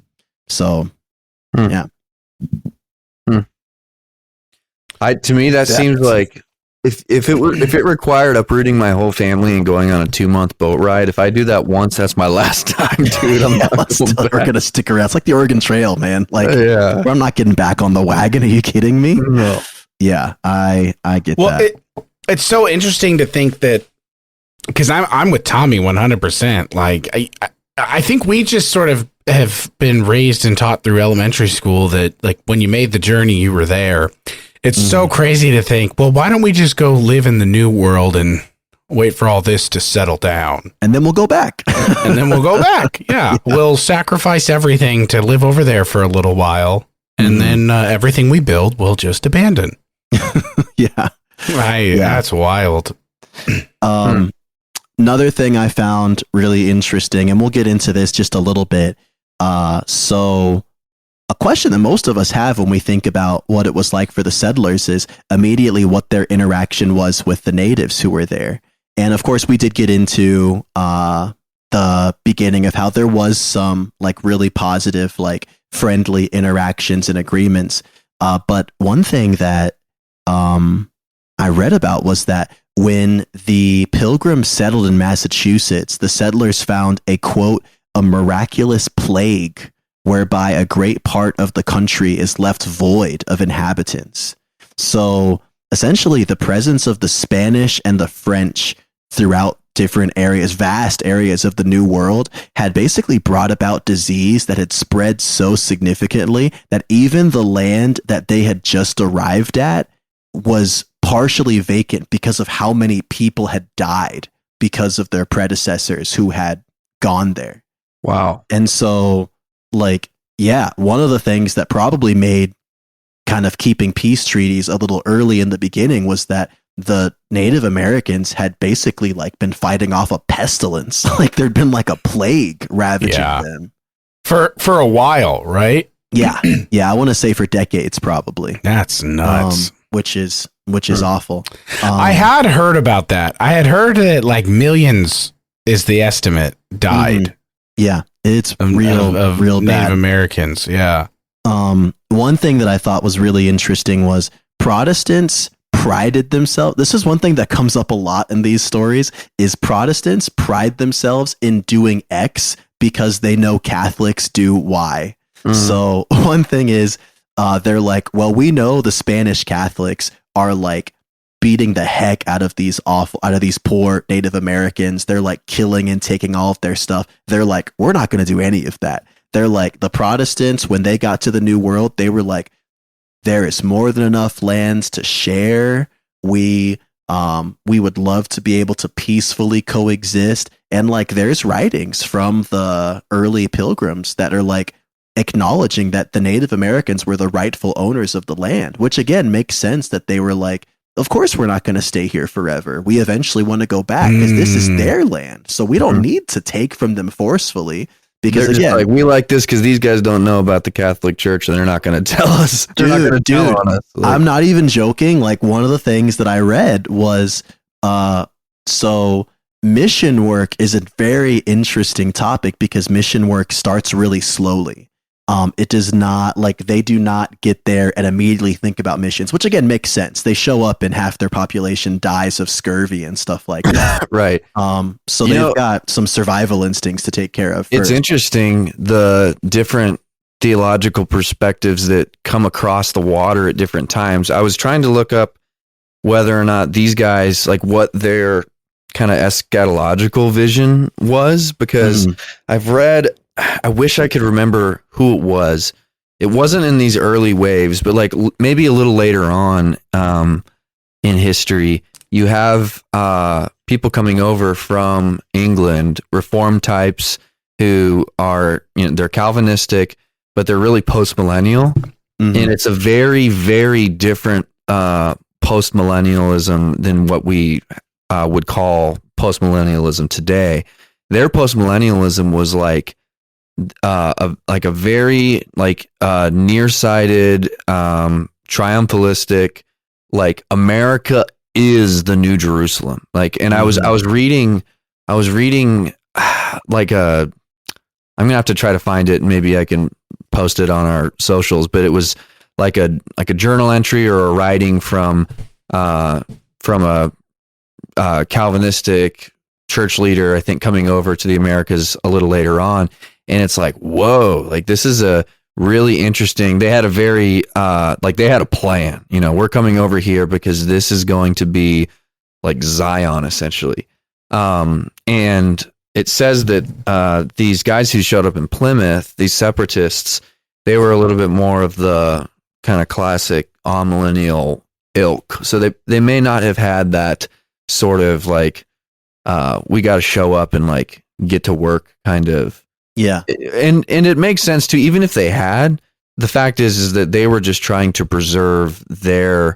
So, yeah. To me, that seems like if it required uprooting my whole family and going on a 2-month boat ride, if I do that once, that's my last time, dude. We're gonna stick around. It's like the Oregon Trail, man. Like, I'm not getting back on the wagon. Are you kidding me? No. Yeah, I get that. It's so interesting to think that, because I'm with Tommy 100%. Like, I think we just sort of have been raised and taught through elementary school that, like, when you made the journey, you were there. It's so crazy to think, well, why don't we just go live in the new world and wait for all this to settle down? And then we'll go back. Yeah. We'll sacrifice everything to live over there for a little while. And then everything we build, we'll just abandon. Yeah. That's wild. Another thing I found really interesting, and we'll get into this just a little bit. So a question that most of us have when we think about what it was like for the settlers is immediately what their interaction was with the natives who were there. And of course, we did get into the beginning of how there was some like really positive, like friendly interactions and agreements. But one thing that I read about was that when the Pilgrims settled in Massachusetts, the settlers found a, quote, a miraculous plague whereby a great part of the country is left void of inhabitants. So essentially the presence of the Spanish and the French throughout different areas, vast areas of the New World, had basically brought about disease that had spread so significantly that even the land that they had just arrived at was partially vacant because of how many people had died because of their predecessors who had gone there. Wow. And so, like, yeah, one of the things that probably made kind of keeping peace treaties a little early in the beginning was that the Native Americans had basically like been fighting off a pestilence. Like there'd been like a plague ravaging them for a while, right? Yeah. Yeah. I want to say for decades, probably. That's nuts. Which is awful. I had heard about that. I had heard that like millions is the estimate died. Yeah. It's real Native bad. Americans. Yeah. One thing that I thought was really interesting was Protestants prided themselves. This is one thing that comes up a lot in these stories is Protestants pride themselves in doing X because they know Catholics do Y. So one thing is they're like, well, we know the Spanish Catholics are like beating the heck out of these poor Native Americans. They're like killing and taking all of their stuff. They're like, we're not going to do any of that. They're like the Protestants, when they got to the New World, they were like, there is more than enough lands to share. We would love to be able to peacefully coexist. And like, there's writings from the early Pilgrims that are like acknowledging that the Native Americans were the rightful owners of the land, which again makes sense that they were like, of course, we're not going to stay here forever. We eventually want to go back because this is their land. So we don't need to take from them forcefully. Because they're again, like, we like this because these guys don't know about the Catholic Church and they're not going to tell us. They're not going to tell on us. Like, I'm not even joking. Like one of the things that I read was, so mission work is a very interesting topic because mission work starts really slowly. It does not, like, they do not get there and immediately think about missions, which again makes sense. They show up and half their population dies of scurvy and stuff like that. Right. So they've got some survival instincts to take care of first. It's interesting the different theological perspectives that come across the water at different times. I was trying to look up whether or not these guys, like what their kind of eschatological vision was, because I've read, I wish I could remember who it was. It wasn't in these early waves, but like maybe a little later on in history, you have people coming over from England, Reformed types who are, they're Calvinistic, but they're really post-millennial. And it's a very, very different post-millennialism than what we would call post-millennialism today. Their post-millennialism was like a very nearsighted, triumphalistic, like America is the New Jerusalem. Like, and I was reading like I'm gonna have to try to find it. Maybe I can post it on our socials, but it was like a journal entry or a writing from a Calvinistic church leader, I think, coming over to the Americas a little later on. And it's like, whoa, like this is a really interesting, they had a very, they had a plan, we're coming over here because this is going to be like Zion essentially. And it says that these guys who showed up in Plymouth, these separatists, they were a little bit more of the kind of classic amillennial ilk. So they may not have had that sort of like, we got to show up and like get to work kind of. Yeah. And it makes sense too, even if they had. The fact is that they were just trying to preserve their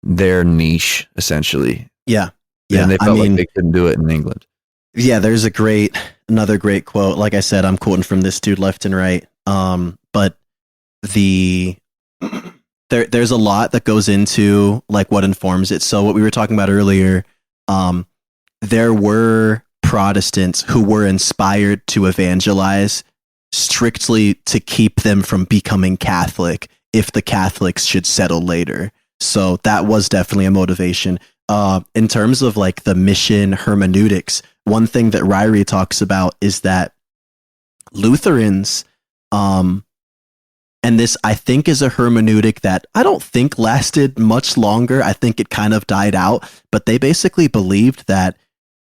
niche essentially. Yeah. Yeah. And they felt like they couldn't do it in England. Yeah, there's another great quote. Like I said, I'm quoting from this dude left and right. But there's a lot that goes into like what informs it. So what we were talking about earlier, there were Protestants who were inspired to evangelize strictly to keep them from becoming Catholic if the Catholics should settle later. So that was definitely a motivation. In terms of like the mission hermeneutics, one thing that Ryrie talks about is that Lutherans, and this I think is a hermeneutic that I don't think lasted much longer. I think it kind of died out, but they basically believed that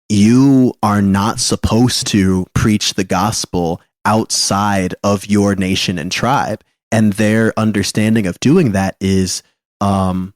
you are not supposed to preach the gospel outside of your nation and tribe. And their understanding of doing that is the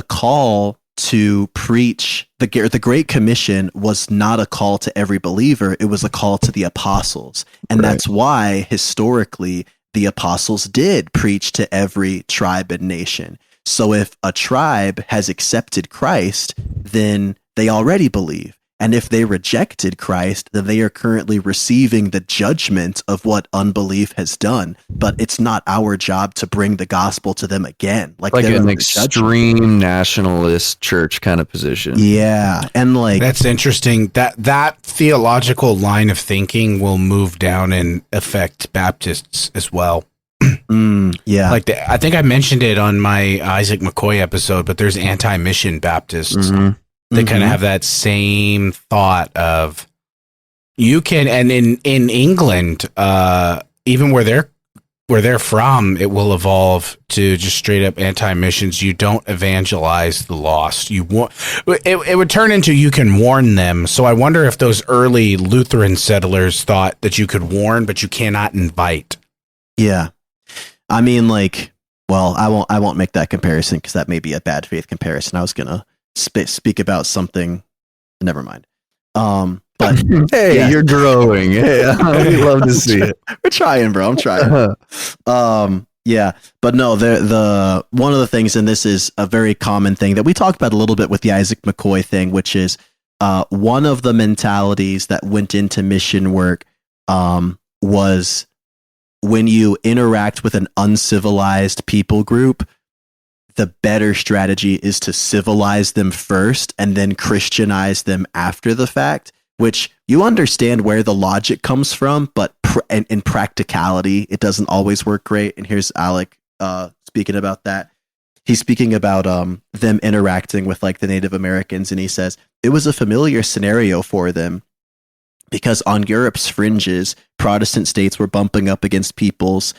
call to preach. The Great Commission was not a call to every believer. It was a call to the apostles. And that's why historically the apostles did preach to every tribe and nation. So if a tribe has accepted Christ, then they already believe. And if they rejected Christ, then they are currently receiving the judgment of what unbelief has done. But it's not our job to bring the gospel to them again. Like an extreme nationalist church kind of position. Yeah. And like, that's interesting. That theological line of thinking will move down and affect Baptists as well. Yeah. Like I think I mentioned it on my Isaac McCoy episode, but there's anti-mission Baptists. They kind of have that same thought of you can, and in England, even where they're from, it will evolve to just straight up anti-missions. You don't evangelize the lost. It would turn into you can warn them. So I wonder if those early Lutheran settlers thought that you could warn, but you cannot invite. Yeah, I mean, like, well, I won't make that comparison because that may be a bad faith comparison. I was gonna speak about something. Never mind. But hey, yeah. You're growing. Hey, we love to see it. We're trying, bro. I'm trying. Yeah, but no, the one of the things, and this is a very common thing that we talked about a little bit with the Isaac McCoy thing, which is one of the mentalities that went into mission work was when you interact with an uncivilized people group, the better strategy is to civilize them first and then Christianize them after the fact, which you understand where the logic comes from, but in practicality, it doesn't always work great. And here's Alec speaking about that. He's speaking about them interacting with like the Native Americans, and he says it was a familiar scenario for them because on Europe's fringes, Protestant states were bumping up against peoples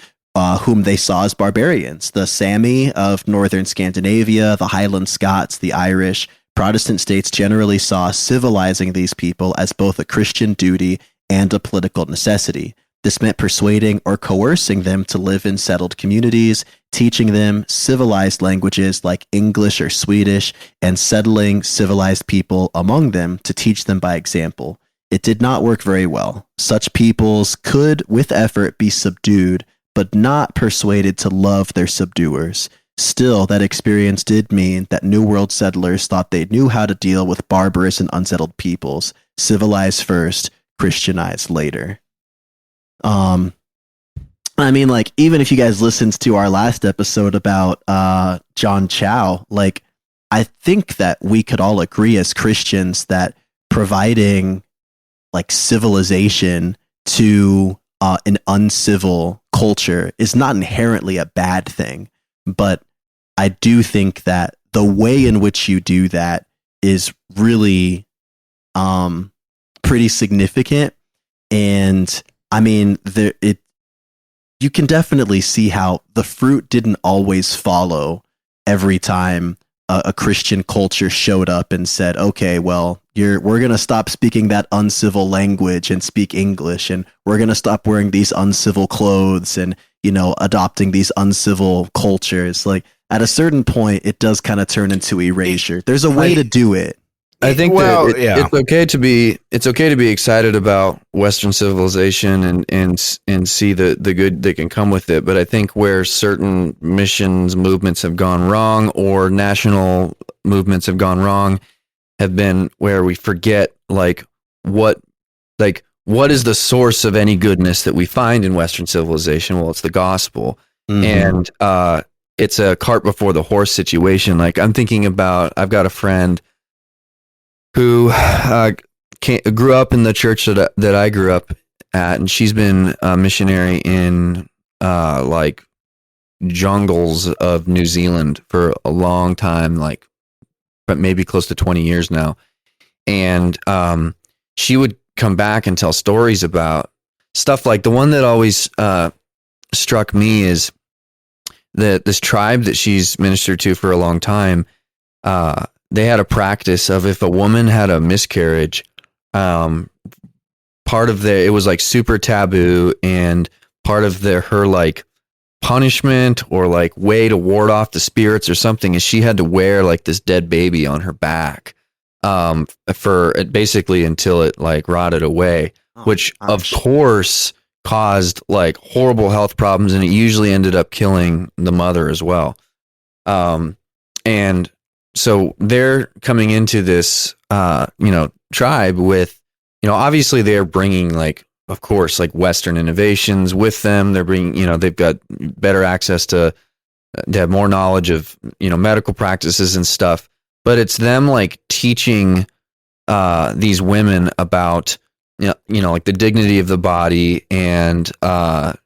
whom they saw as barbarians. The Sami of northern Scandinavia, the Highland Scots, the Irish, Protestant states generally saw civilizing these people as both a Christian duty and a political necessity. This meant persuading or coercing them to live in settled communities, teaching them civilized languages like English or Swedish, and settling civilized people among them to teach them by example. It did not work very well. Such peoples could, with effort, be subdued, but not persuaded to love their subduers. Still, that experience did mean that New World settlers thought they knew how to deal with barbarous and unsettled peoples, civilized first, Christianized later. I mean, like, even if you guys listened to our last episode about John Chow, like, I think that we could all agree as Christians that providing like civilization to an uncivil culture is not inherently a bad thing, but I do think that the way in which you do that is really pretty significant. And I mean, you can definitely see how the fruit didn't always follow every time a Christian culture showed up and said, okay, well, we're going to stop speaking that uncivil language and speak English, and we're going to stop wearing these uncivil clothes and, you know, adopting these uncivil cultures. Like, at a certain point, it does kind of turn into erasure. There's a way to do it. I think it's okay to be excited about Western civilization and see the good that can come with it. But I think where certain missions movements have gone wrong, or national movements have gone wrong, have been where we forget what is the source of any goodness that we find in Western civilization. Well, it's the gospel. Mm-hmm. And it's a cart before the horse situation. Like, I'm thinking about, I've got a friend who grew up in the church that I grew up at, and she's been a missionary in like jungles of New Zealand for a long time, like, but maybe close to 20 years now. And she would come back and tell stories about stuff like the one that always struck me is that this tribe that she's ministered to for a long time, they had a practice of, if a woman had a miscarriage, part of it was like super taboo, and part of her like punishment or like way to ward off the spirits or something is she had to wear like this dead baby on her back for basically until it like rotted away, which of course caused like horrible health problems, and it usually ended up killing the mother as well. And so they're coming into this, tribe with, obviously they're bringing like, of course, like Western innovations with them. They're bringing, they've got better access to have more knowledge of, medical practices and stuff. But it's them like teaching these women about, like the dignity of the body and the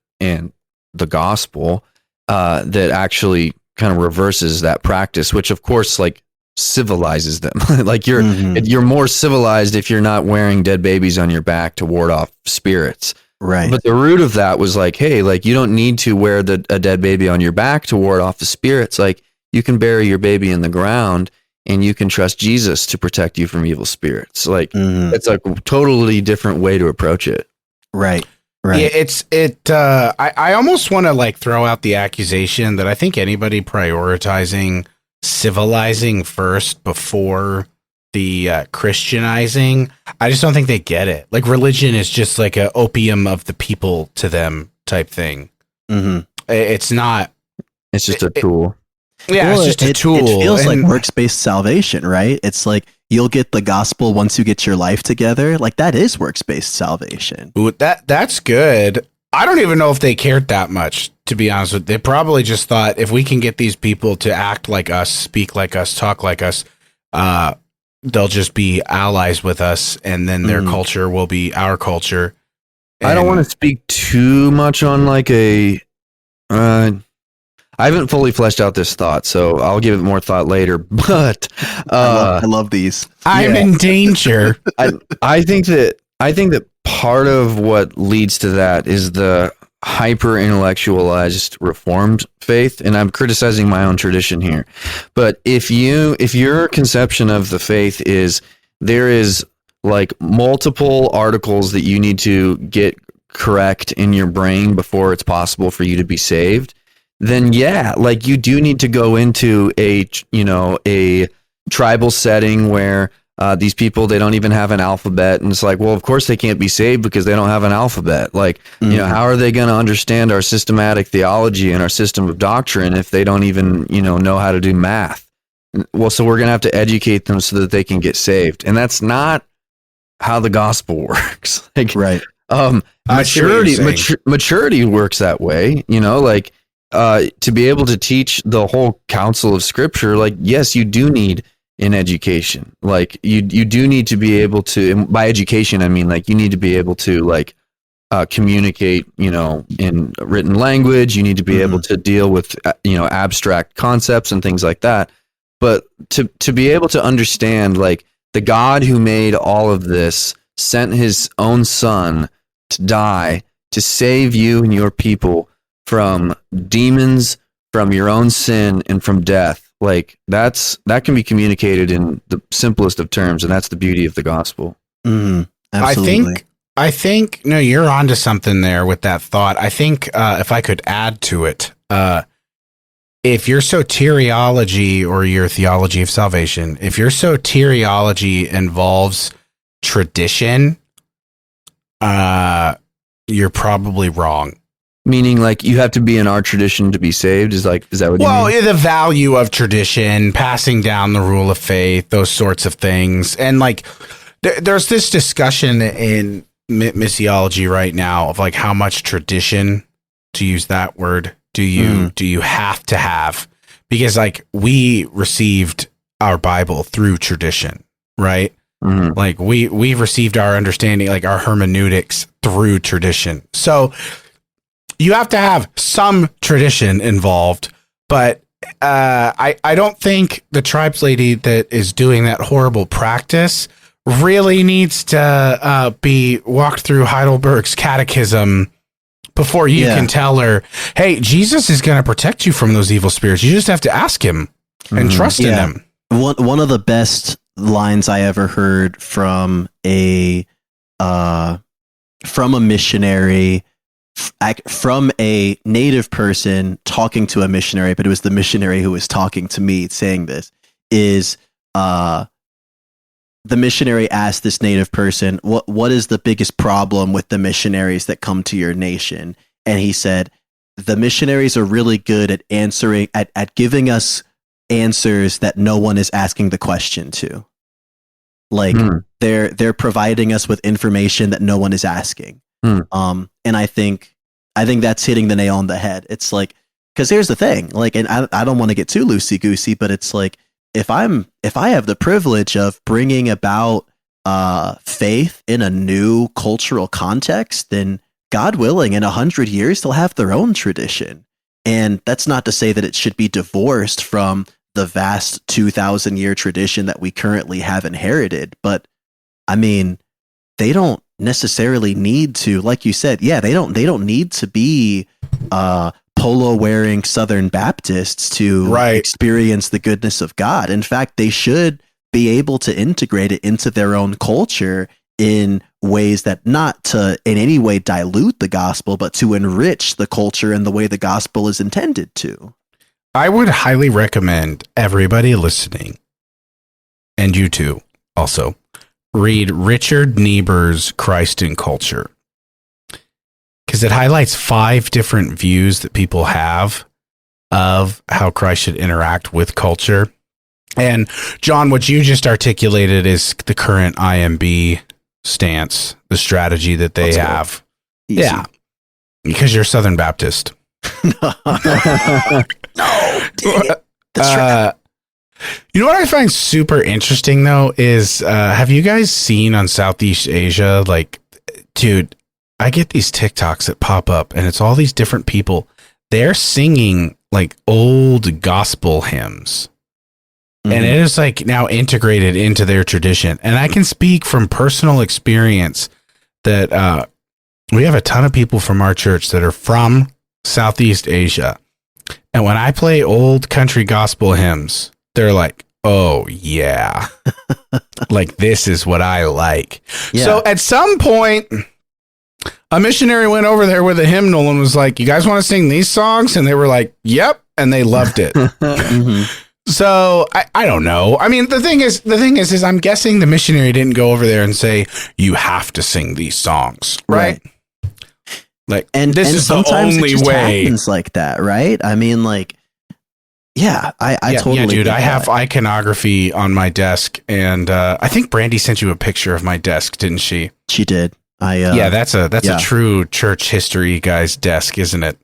gospel that actually kind of reverses that practice, which of course like civilizes them. Like you're more civilized if you're not wearing dead babies on your back to ward off spirits. Right. But the root of that was like, hey, like you don't need to wear a dead baby on your back to ward off the spirits. Like you can bury your baby in the ground and you can trust Jesus to protect you from evil spirits. Like it's like a totally different way to approach it. Right. Right. Yeah, I almost want to like throw out the accusation that I think anybody prioritizing civilizing first before the Christianizing, I just don't think they get it. Like religion is just like a opium of the people to them type thing. Mm-hmm. It's not. It's just a tool. Yeah, it's just a tool. It feels like works-based salvation, right? It's like you'll get the gospel once you get your life together. Like that is works-based salvation. Ooh, that's good. I don't even know if they cared that much, to be honest with you. They probably just thought if we can get these people to act like us, speak like us, talk like us, they'll just be allies with us, and then their culture will be our culture. And I don't want to speak too much on like I haven't fully fleshed out this thought, so I'll give it more thought later. But I love these. I'm in danger. I think that part of what leads to that is the hyper intellectualized Reformed faith, and I'm criticizing my own tradition here. But if your conception of the faith is there is like multiple articles that you need to get correct in your brain before it's possible for you to be saved, then yeah, like you do need to go into a tribal setting where these people, they don't even have an alphabet, and it's like, well, of course they can't be saved because they don't have an alphabet. Like, how are they going to understand our systematic theology and our system of doctrine if they don't even know how to do math? Well, so we're going to have to educate them so that they can get saved, and that's not how the gospel works. Like, right. Maturity works that way, to be able to teach the whole counsel of Scripture. Like, yes, you do need an education. Like, you do need to be able to, and by education I mean like you need to be able to communicate, in written language. You need to be able to deal with abstract concepts and things like that. But to be able to understand, like, the God who made all of this sent his own son to die to save you and your people from demons, from your own sin, and from death. Like, that can be communicated in the simplest of terms, and that's the beauty of the gospel. Absolutely. I think no, you're onto something there with that thought. I think if I could add to it, if your soteriology or your theology of salvation, if your soteriology involves tradition, you're probably wrong. Meaning, like, you have to be in our tradition to be saved? Is that what you mean? Well, the value of tradition, passing down the rule of faith, those sorts of things. And like, there's this discussion in missiology right now of like how much tradition, to use that word, do you have to have? Because like, we received our Bible through tradition, right? Mm-hmm. Like we've received our understanding, like our hermeneutics, through tradition. So you have to have some tradition involved, but I don't think the tribes lady that is doing that horrible practice really needs to be walked through Heidelberg's catechism before you can tell her, hey, Jesus is going to protect you from those evil spirits. You just have to ask him and trust in him. One of the best lines I ever heard from a missionary, from a native person talking to a missionary, but it was the missionary who was talking to me saying this, is the missionary asked this native person, what is the biggest problem with the missionaries that come to your nation? And he said, the missionaries are really good at answering, at giving us answers that no one is asking the question to. Like, they're providing us with information that no one is asking. And I think that's hitting the nail on the head. It's like, because here's the thing, like, and I don't want to get too loosey goosey, but it's like, if I have the privilege of bringing about faith in a new cultural context, then God willing, in 100 years, they'll have their own tradition. And that's not to say that it should be divorced from the vast 2,000-year tradition that we currently have inherited. But I mean, they don't necessarily need to, like you said, they don't need to be polo wearing Southern Baptists to experience the goodness of God. In fact, they should be able to integrate it into their own culture in ways that not to in any way dilute the gospel, but to enrich the culture in the way the gospel is intended to. I would highly recommend everybody listening, and you too, also, read Richard Niebuhr's Christ in Culture, because it highlights 5 different views that people have of how Christ should interact with culture. And John, what you just articulated is the current IMB stance, the strategy that they have. Yeah, because you're Southern Baptist. No, dang it. That's right. You know what I find super interesting though is have you guys seen on Southeast Asia, like, dude, I get these TikToks that pop up and it's all these different people. They're singing like old gospel hymns. And it is like now integrated into their tradition. And I can speak from personal experience that we have a ton of people from our church that are from Southeast Asia. And when I play old country gospel hymns, they're like, oh, yeah. Like, this is what I like. Yeah. So at some point, a missionary went over there with a hymnal and was like, you guys want to sing these songs? And they were like, yep. And they loved it. Mm-hmm. So I don't know. I mean, the thing is I'm guessing the missionary didn't go over there and say, you have to sing these songs. Right. Like, and this is the only way. Happens like that, right? I mean, like, yeah, I totally. Yeah, dude, I have iconography on my desk, and I think Brandy sent you a picture of my desk, didn't she? She did. Yeah, that's a true church history guy's desk, isn't it?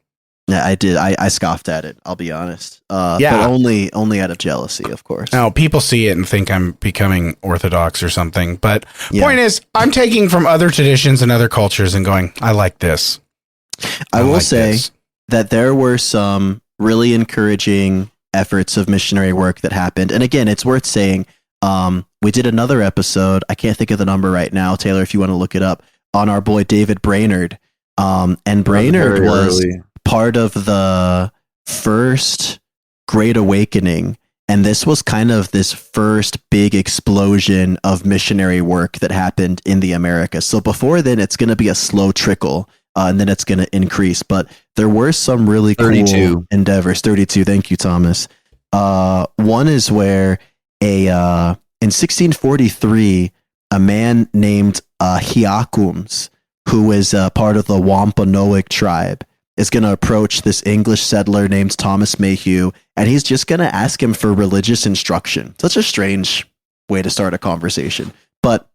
Yeah, I did. I scoffed at it. I'll be honest. But only out of jealousy, of course. Now, people see it and think I'm becoming Orthodox or something. But point is, I'm taking from other traditions and other cultures and going, I like this. I will say that there were some really encouraging efforts of missionary work that happened. And again, it's worth saying, we did another episode. I can't think of the number right now, Taylor, if you want to look it up, on our boy David Brainerd. And Brainerd was part of the first Great Awakening. And this was kind of this first big explosion of missionary work that happened in the Americas. So before then, it's going to be a slow trickle. And then it's going to increase. But there were some really 32 cool endeavors. 32. Thank you, Thomas. One is where in 1643, a man named Hiakums, who is part of the Wampanoag tribe, is going to approach this English settler named Thomas Mayhew, and he's just going to ask him for religious instruction. Such a strange way to start a conversation. But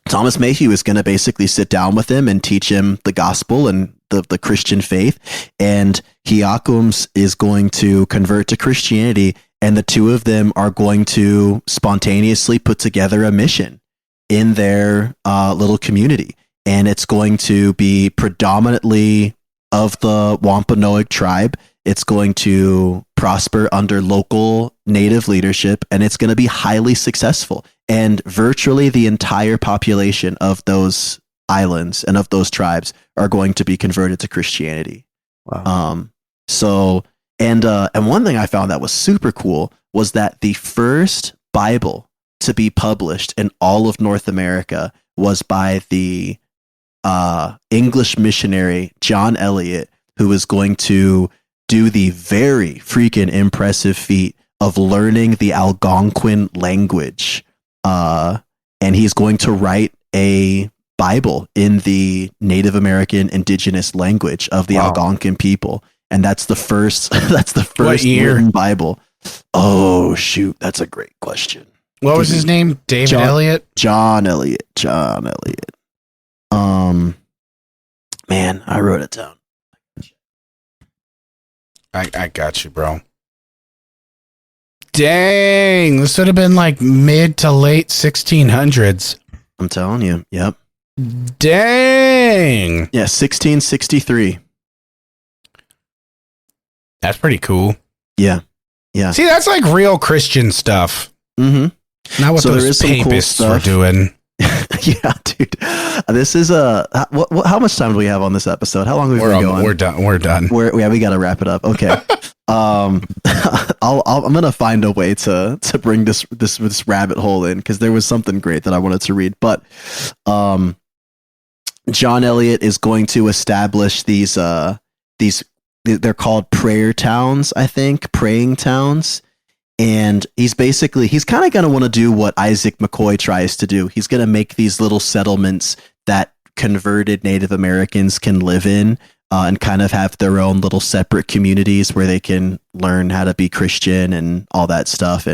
Thomas Mayhew is going to basically sit down with him and teach him the gospel and the Christian faith. And Hiakums is going to convert to Christianity. And the two of them are going to spontaneously put together a mission in their little community. And it's going to be predominantly of the Wampanoag tribe. It's going to prosper under local native leadership, and it's going to be highly successful. And virtually the entire population of those islands and of those tribes are going to be converted to Christianity. Wow. And one thing I found that was super cool was that the first Bible to be published in all of North America was by the English missionary John Eliot, who was going to do the very freaking impressive feat of learning the Algonquin language. And he's going to write a Bible in the Native American indigenous language of the Algonquin people. And that's the first written Bible. Oh, shoot. That's a great question. What was his name? David Eliot? John Eliot. Man, I wrote it down. I got you, bro. Dang, this would have been like mid to late 1600s. I'm telling you. Yep. Dang. Yeah, 1663. That's pretty cool. Yeah. Yeah. See, that's like real Christian stuff. Mm-hmm. Not what those papists were doing. Yeah, dude. This is how much time do we have on this episode? How long have we been going? We're done. We got to wrap it up. Okay. I'm gonna find a way to bring this rabbit hole in, because there was something great that I wanted to read. But John Eliot is going to establish these they're called prayer towns, I think, praying towns. And he's kind of going to want to do what Isaac McCoy tries to do. He's going to make these little settlements that converted Native Americans can live in, and kind of have their own little separate communities where they can learn how to be Christian and all that stuff.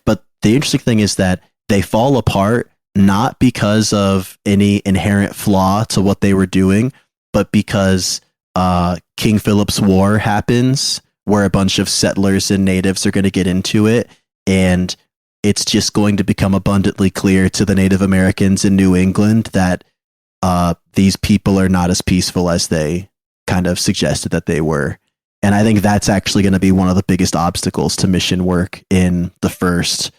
But the interesting thing is that they fall apart not because of any inherent flaw to what they were doing, but because King Philip's War happens, where a bunch of settlers and natives are going to get into it, and it's just going to become abundantly clear to the Native Americans in New England that these people are not as peaceful as they kind of suggested that they were. And I think that's actually going to be one of the biggest obstacles to mission work in the first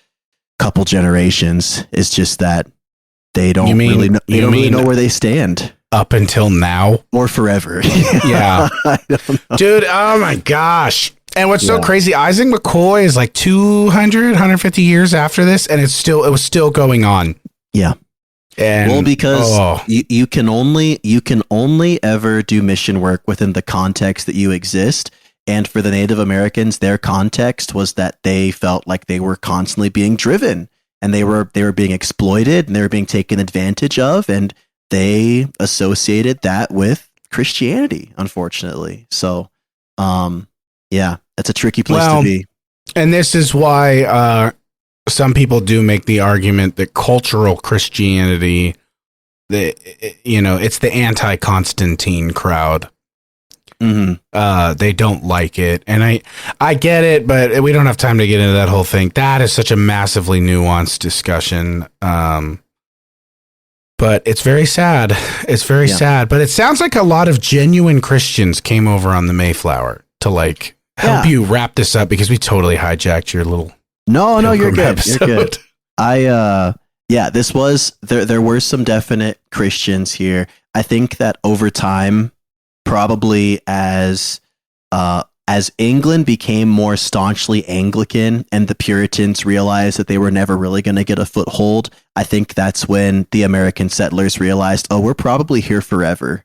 couple generations, is just that they don't really know where they stand. up until now or forever. Yeah. I don't know. Dude, oh my gosh. And what's so crazy, Isaac McCoy is like 200, 150 years after this, and it was still going on. Yeah. And, well, because you can only ever do mission work within the context that you exist. And for the Native Americans, their context was that they felt like they were constantly being driven, and they were being exploited, and they were being taken advantage of, and they associated that with Christianity, unfortunately. So, yeah, that's a tricky place to be. And this is why some people do make the argument that cultural Christianity, it's the anti-Constantine crowd. Mm-hmm. They don't like it, and I get it, but we don't have time to get into that whole thing. That is such a massively nuanced discussion. But it's very sad. It's very sad. But it sounds like a lot of genuine Christians came over on the Mayflower to like help you wrap this up, because we totally hijacked your little. No, you're good. Episode. You're good. This was there were some definite Christians here. I think that over time, probably as England became more staunchly Anglican and the Puritans realized that they were never really going to get a foothold, I think that's when the American settlers realized, oh, we're probably here forever.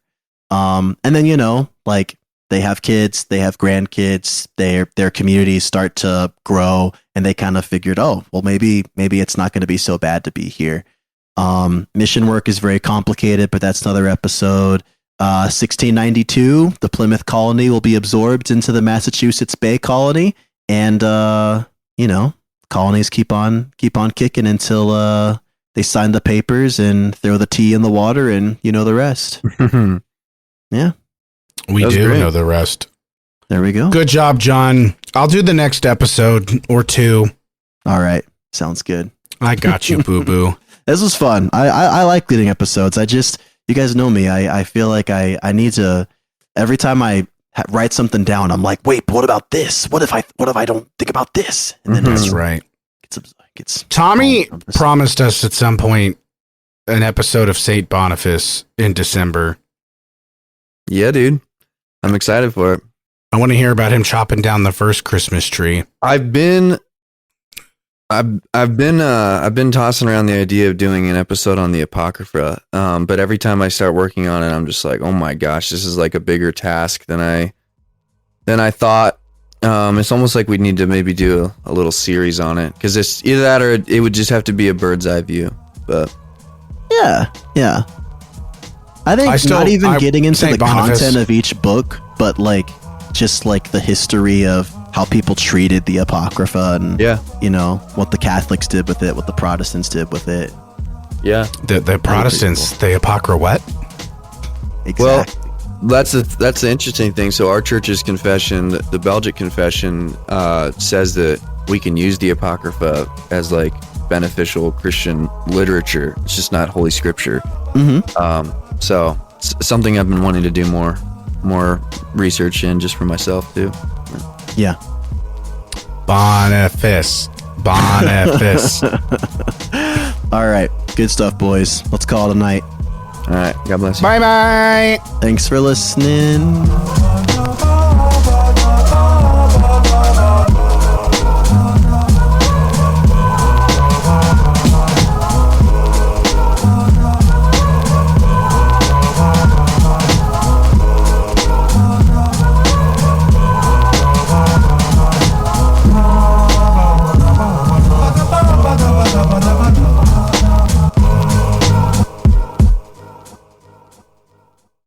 And then, like they have kids, they have grandkids, their communities start to grow, and they kind of figured, oh, well, maybe it's not going to be so bad to be here. Mission work is very complicated, but that's another episode. 1692, the Plymouth colony will be absorbed into the Massachusetts Bay colony, and colonies keep on kicking until they sign the papers and throw the tea in the water, and the rest. Yeah, we do know the rest. There we go. Good job, John. I'll do the next episode or two. All right, sounds good. I got you, boo boo. This was fun. I like leading episodes. You guys know me. I feel like I need to, every time I write something down, I'm like, wait, but what about this? What if I don't think about this? And then that's right. It's Tommy promised us at some point an episode of St. Boniface in December. Yeah, dude. I'm excited for it. I want to hear about him chopping down the first Christmas tree. I've been tossing around the idea of doing an episode on the Apocrypha, but every time I start working on it, I'm just like, oh my gosh, this is like a bigger task than I thought. It's almost like we need to maybe do a little series on it, because it's either that or it would just have to be a bird's eye view. But yeah, I think not even getting into the content of each book, but like just like the history of how people treated the Apocrypha, and what the Catholics did with it, what the Protestants did with it. Yeah, the Protestants, the Apocrypha what? Exactly. Well, that's the interesting thing. So our church's confession, the Belgic confession, says that we can use the Apocrypha as like beneficial Christian literature. It's just not Holy Scripture. Mm-hmm. So it's something I've been wanting to do more research in, just for myself too. Yeah. Boniface. All right. Good stuff, boys. Let's call it a night. All right. God bless you. Bye-bye. Thanks for listening.